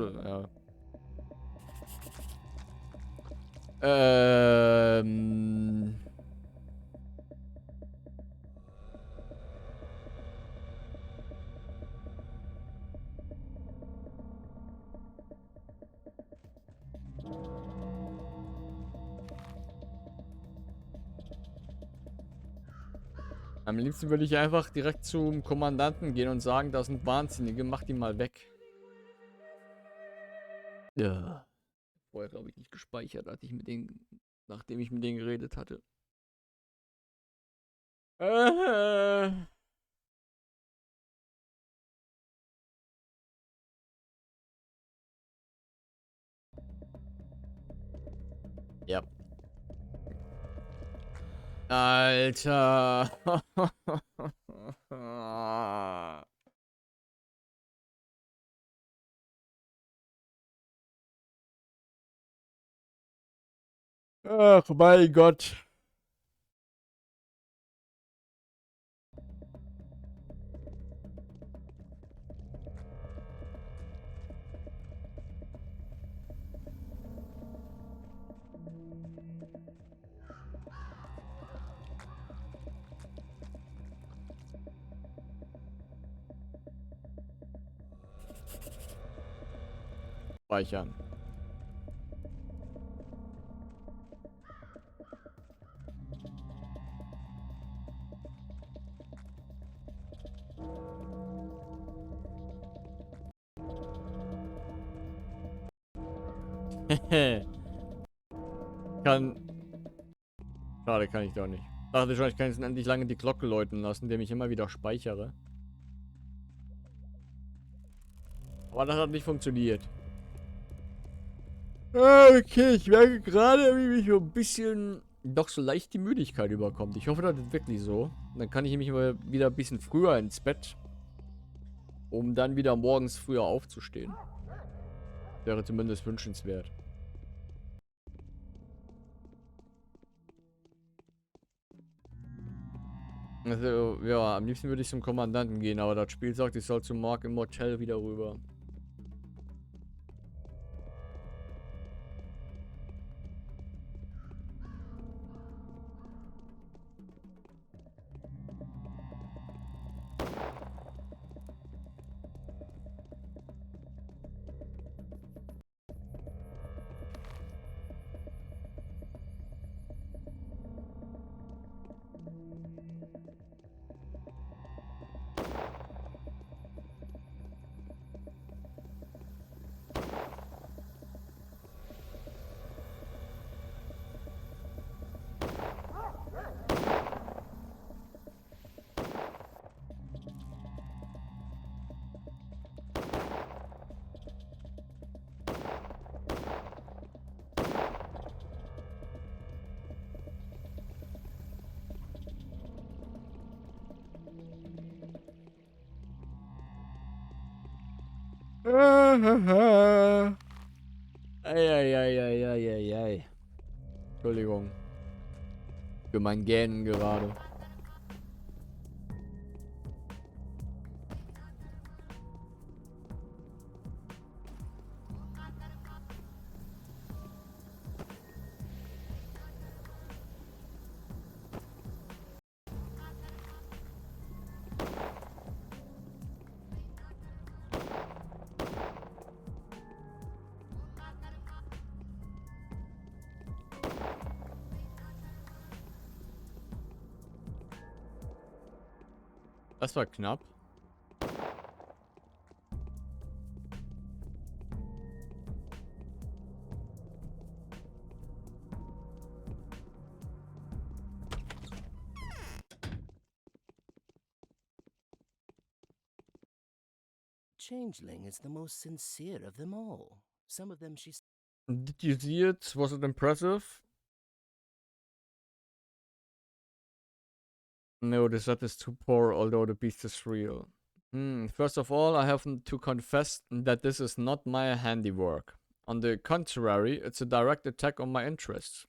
Am liebsten würde ich einfach direkt zum Kommandanten gehen und sagen, da sind Wahnsinnige, mach die mal weg. Ja. Vorher glaube ich nicht gespeichert, als ich mit denen, nachdem ich mit denen geredet hatte. Ja. Alter. Ach, mein Gott. Speichern. Kann... Schade, kann ich doch nicht. Dachte schon, ich kann jetzt endlich lange die Glocke läuten lassen, indem ich immer wieder speichere. Aber das hat nicht funktioniert. Okay, ich merke gerade, wie mich so ein bisschen doch so leicht die Müdigkeit überkommt. Ich hoffe, das ist wirklich so. Dann kann ich nämlich mal wieder ein bisschen früher ins Bett, um dann wieder morgens früher aufzustehen. Wäre zumindest wünschenswert. Also, ja, am liebsten würde ich zum Kommandanten gehen, aber das Spiel sagt, ich soll zu Mark im Motel wieder rüber. Eieieiei. Entschuldigung. Für mein Gähnen gerade. Das war knapp. Changeling is the most sincere of them all. Some of them she Did you see it? Was it impressive? No, the set is too poor, although the beast is real. First of all, I have to confess that this is not my handiwork. On the contrary, it's a direct attack on my interests.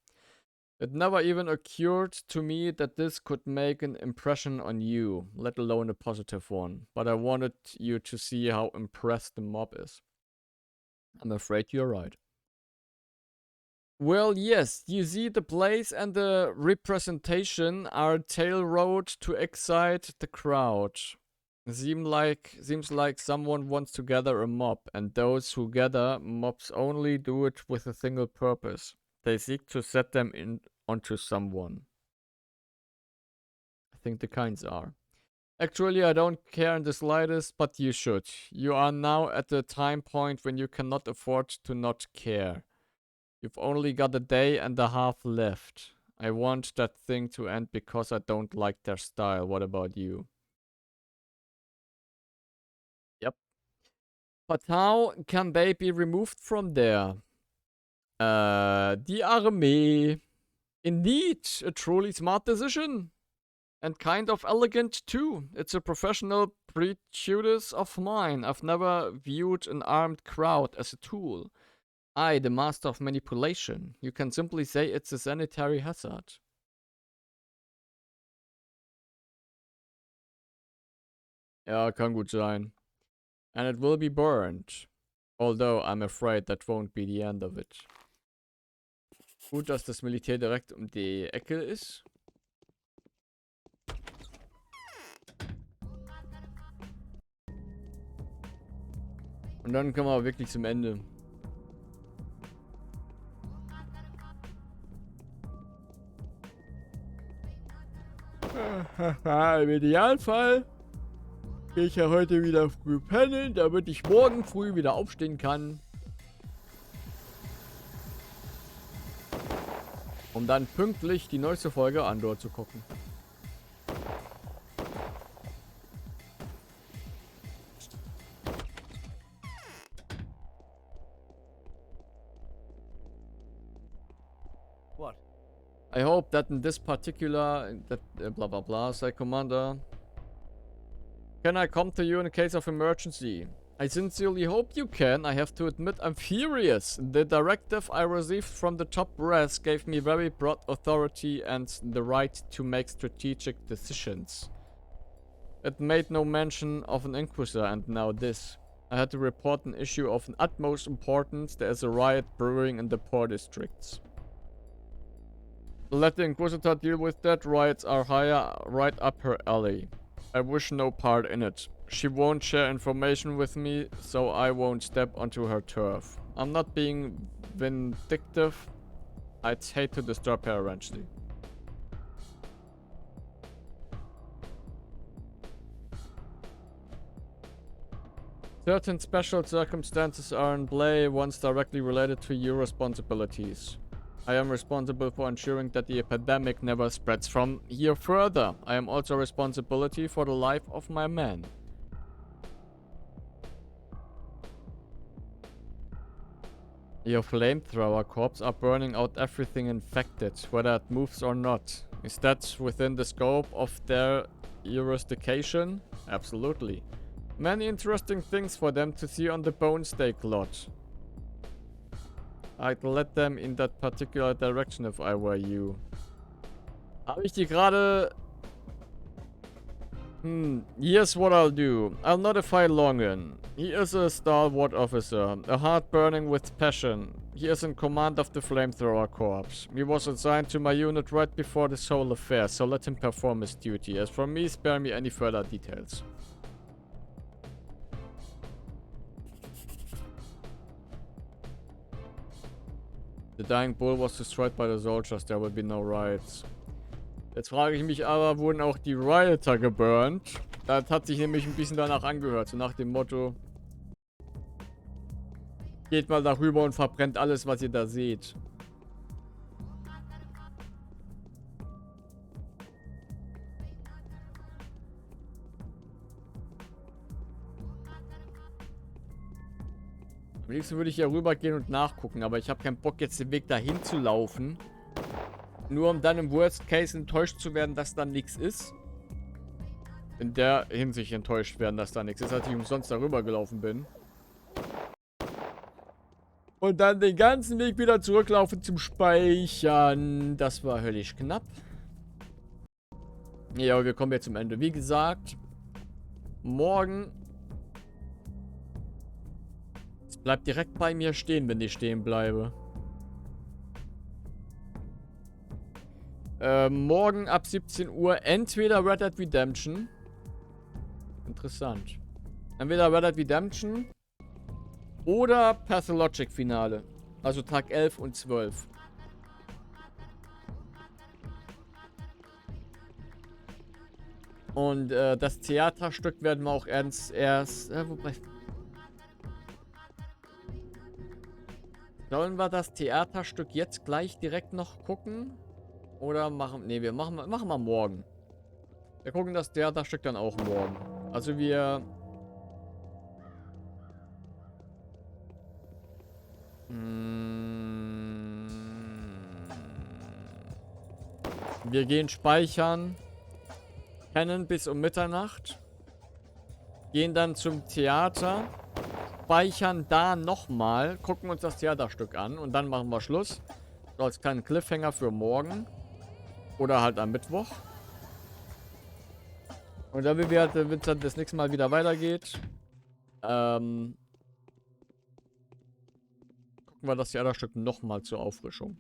It never even occurred to me that this could make an impression on you, let alone a positive one. But I wanted you to see how impressed the mob is. I'm afraid you're right. Well, yes, you see the place and the representation are tailroad to excite the crowd. Seems like someone wants to gather a mob, and those who gather mobs only do it with a single purpose. They seek to set them in onto someone. I think the kinds are. Actually, I don't care in the slightest, but you should. You are now at the time point when you cannot afford to not care. You've only got a day and a half left. I want that thing to end because I don't like their style. What about you? Yep. But how can they be removed from there? Die Armee. Indeed, a truly smart decision. And kind of elegant too. It's a professional prejudice of mine. I've never viewed an armed crowd as a tool. I, the master of manipulation. You can simply say it's a sanitary hazard. Ja, kann gut sein. And it will be burned. Although I'm afraid that won't be the end of it. Gut, dass das Militär direkt um die Ecke ist. Und dann kommen wir wirklich zum Ende. Im Idealfall gehe ich ja heute wieder früh pennen, damit ich morgen früh wieder aufstehen kann. Um dann pünktlich die neueste Folge Andor zu gucken. What? I hope that in this particular, blah blah blah, say Commander. Can I come to you in a case of emergency? I sincerely hope you can. I have to admit I'm furious. The directive I received from the top brass gave me very broad authority and the right to make strategic decisions. It made no mention of an Inquisitor, and now this. I had to report an issue of utmost importance. There is a riot brewing in the poor districts. Let the Inquisitor deal with that. Riots are right up her alley. I wish no part in it. She won't share information with me, so I won't step onto her turf. I'm not being vindictive. I'd hate to disturb her eventually. Certain special circumstances are in play, ones directly related to your responsibilities. I am responsible for ensuring that the epidemic never spreads from here further. I am also responsible for the life of my men. Your flamethrower corps are burning out everything infected, whether it moves or not. Is that within the scope of their jurisdiction? Absolutely. Many interesting things for them to see on the bone stake lot. I'd let them in that particular direction if I were you. Habe ich die gerade... Here's what I'll do. I'll notify Longan. He is a stalwart officer, a heart burning with passion. He is in command of the Flamethrower Corps. He was assigned to my unit right before this whole affair, so let him perform his duty. As for me, spare me any further details. The dying bull was destroyed by the soldiers. There will be no riots. Jetzt frage ich mich aber, wurden auch die Rioter geburnt? Das hat sich nämlich ein bisschen danach angehört. So nach dem Motto: Geht mal darüber und verbrennt alles, was ihr da seht. Am liebsten würde ich hier rübergehen und nachgucken, aber ich habe keinen Bock, jetzt den Weg dahin zu laufen. Nur um dann im Worst Case enttäuscht zu werden, dass da nichts ist. In der Hinsicht enttäuscht werden, dass da nichts ist, als ich umsonst darüber gelaufen bin. Und dann den ganzen Weg wieder zurücklaufen zum Speichern. Das war höllisch knapp. Ja, wir kommen jetzt zum Ende. Wie gesagt, morgen... Es bleibt direkt bei mir stehen, wenn ich stehen bleibe. Morgen ab 17 Uhr entweder Red Dead Redemption. Interessant. Entweder Red Dead Redemption oder Pathologic Finale. Also Tag 11 und 12. Und das Theaterstück werden wir auch erst wobei... Sollen wir das Theaterstück jetzt gleich direkt noch gucken? Oder machen... Ne, machen wir morgen. Wir gucken das Theaterstück dann auch morgen. Also wir... Wir gehen speichern. Pennen bis um Mitternacht. Gehen dann zum Theater. Speichern da nochmal. Gucken uns das Theaterstück an. Und dann machen wir Schluss. So als kleinen Cliffhanger für morgen. Oder halt am Mittwoch. Und dann, wenn es dann das nächste Mal wieder weitergeht, gucken wir das Theaterstück nochmal zur Auffrischung.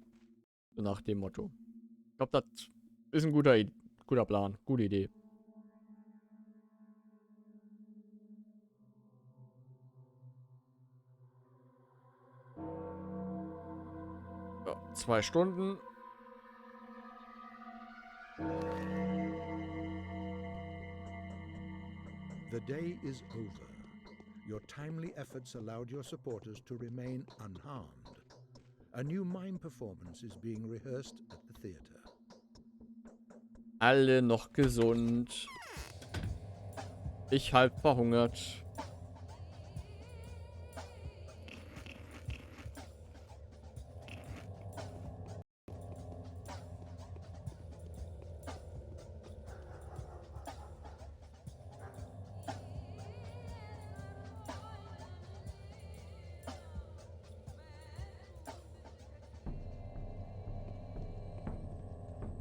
So nach dem Motto. Ich glaube, das ist ein guter Plan. Gute Idee. Ja, 2 Stunden. The day is over. Your timely efforts allowed your supporters to remain unharmed. A new mime performance is being rehearsed at the theater. Alle noch gesund. Ich halb verhungert.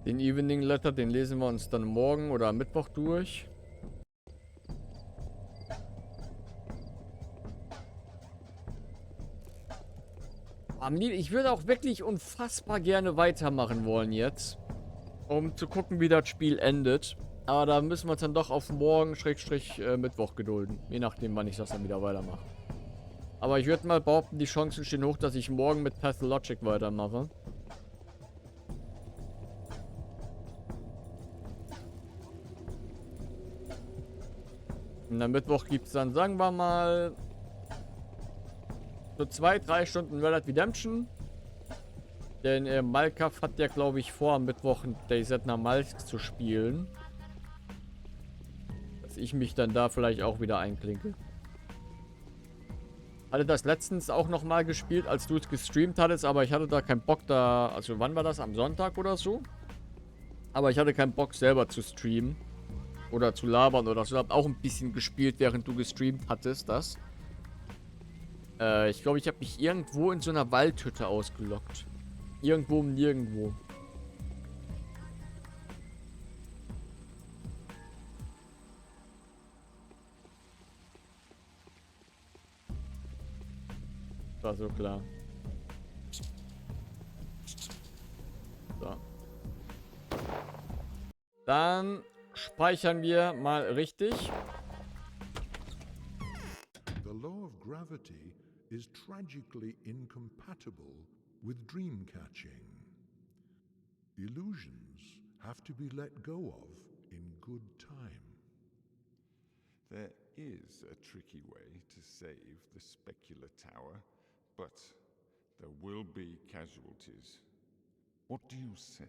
Den Evening Letter, den lesen wir uns dann morgen oder am Mittwoch durch. Ich würde auch wirklich unfassbar gerne weitermachen wollen jetzt. Um zu gucken, wie das Spiel endet. Aber da müssen wir uns dann doch auf morgen Mittwoch gedulden. Je nachdem, wann ich das dann wieder weitermache. Aber ich würde mal behaupten, die Chancen stehen hoch, dass ich morgen mit Pathologic weitermache. Und am Mittwoch gibt es dann, sagen wir mal, so 2-3 Stunden Red Dead Redemption. Denn Malkav hat ja, glaube ich, vor, am Mittwoch ein DayZ nach Malsk zu spielen. Dass ich mich dann da vielleicht auch wieder einklinke. Hatte das letztens auch nochmal gespielt, als du es gestreamt hattest, aber ich hatte da keinen Bock da. Also wann war das? Am Sonntag oder so? Aber ich hatte keinen Bock selber zu streamen. Oder zu labern oder so. Ich habe auch ein bisschen gespielt, während du gestreamt hattest, das. Ich glaube, ich habe mich irgendwo in so einer Waldhütte ausgelockt. Irgendwo um nirgendwo. War so klar. So. Dann speichern wir mal richtig. The law of gravity is tragically incompatible with dream catching. Illusions have to be let go of in good time. There is a tricky way to save the specular tower, but there will be casualties. What do you say?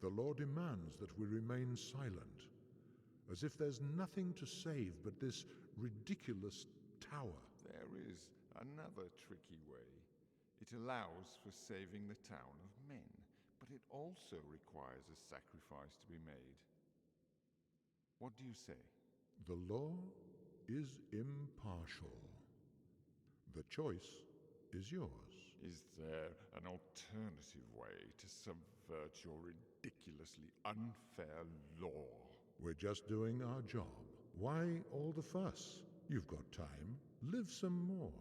The law demands that we remain silent, as if there's nothing to save but this ridiculous tower. There is another tricky way. It allows for saving the town of men, but it also requires a sacrifice to be made. What do you say? The law is impartial. The choice is yours. Is there an alternative way to subvert your ridiculously unfair law? We're just doing our job. Why all the fuss? You've got time. Live some more.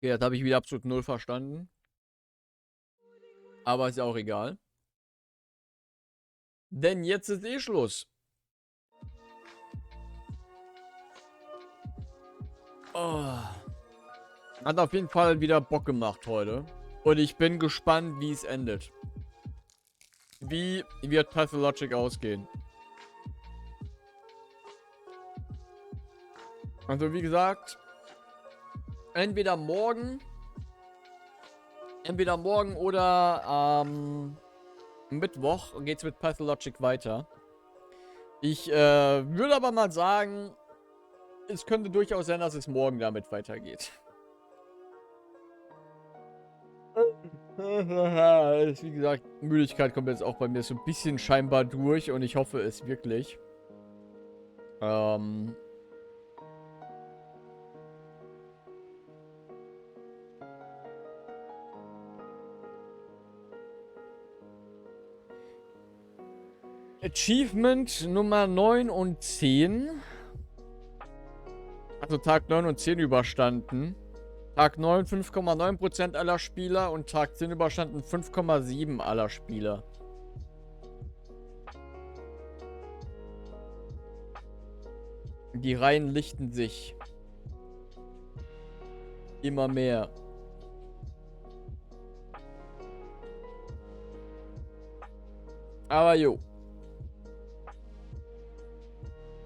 Ja, das habe ich wieder absolut null verstanden. Aber ist ja auch egal. Denn jetzt ist eh Schluss. Oh. Hat auf jeden Fall wieder Bock gemacht heute. Und ich bin gespannt, wie es endet. Wie wird Pathologic ausgehen? Also wie gesagt, entweder morgen oder Mittwoch geht's mit Pathologic weiter. Ich würde aber mal sagen, es könnte durchaus sein, dass es morgen damit weitergeht. Wie gesagt, Müdigkeit kommt jetzt auch bei mir so ein bisschen scheinbar durch und ich hoffe es wirklich. Achievement Nummer 9 und 10. Also Tag 9 und 10 überstanden. Tag 9 5,9% aller Spieler und Tag 10 überstanden 5,7 aller Spieler. Die Reihen lichten sich. Immer mehr. Aber jo.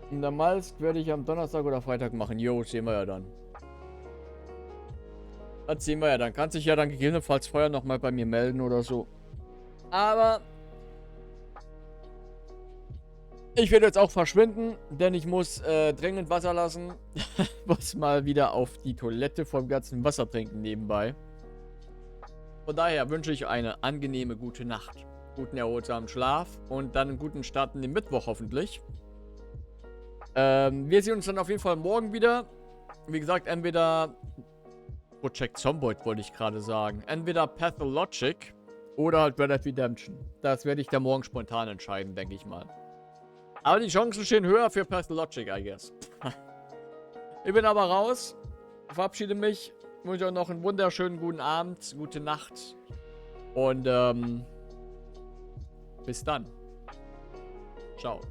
Und der Malsk werde ich am Donnerstag oder Freitag machen. Jo, sehen wir ja dann. Das sehen wir ja dann. Kann sich ja dann gegebenenfalls vorher nochmal bei mir melden oder so. Aber ich werde jetzt auch verschwinden, denn ich muss dringend Wasser lassen. Muss mal wieder auf die Toilette vom ganzen Wasser trinken nebenbei. Von daher wünsche ich eine angenehme gute Nacht. Guten erholsamen Schlaf und dann einen guten Start in den Mittwoch hoffentlich. Wir sehen uns dann auf jeden Fall morgen wieder. Wie gesagt, entweder Project Zomboid wollte ich gerade sagen. Entweder Pathologic oder halt Red Dead Redemption. Das werde ich dann morgen spontan entscheiden, denke ich mal. Aber die Chancen stehen höher für Pathologic, I guess. Ich bin aber raus. Verabschiede mich. Wünsche euch noch einen wunderschönen guten Abend, gute Nacht. Und bis dann. Ciao.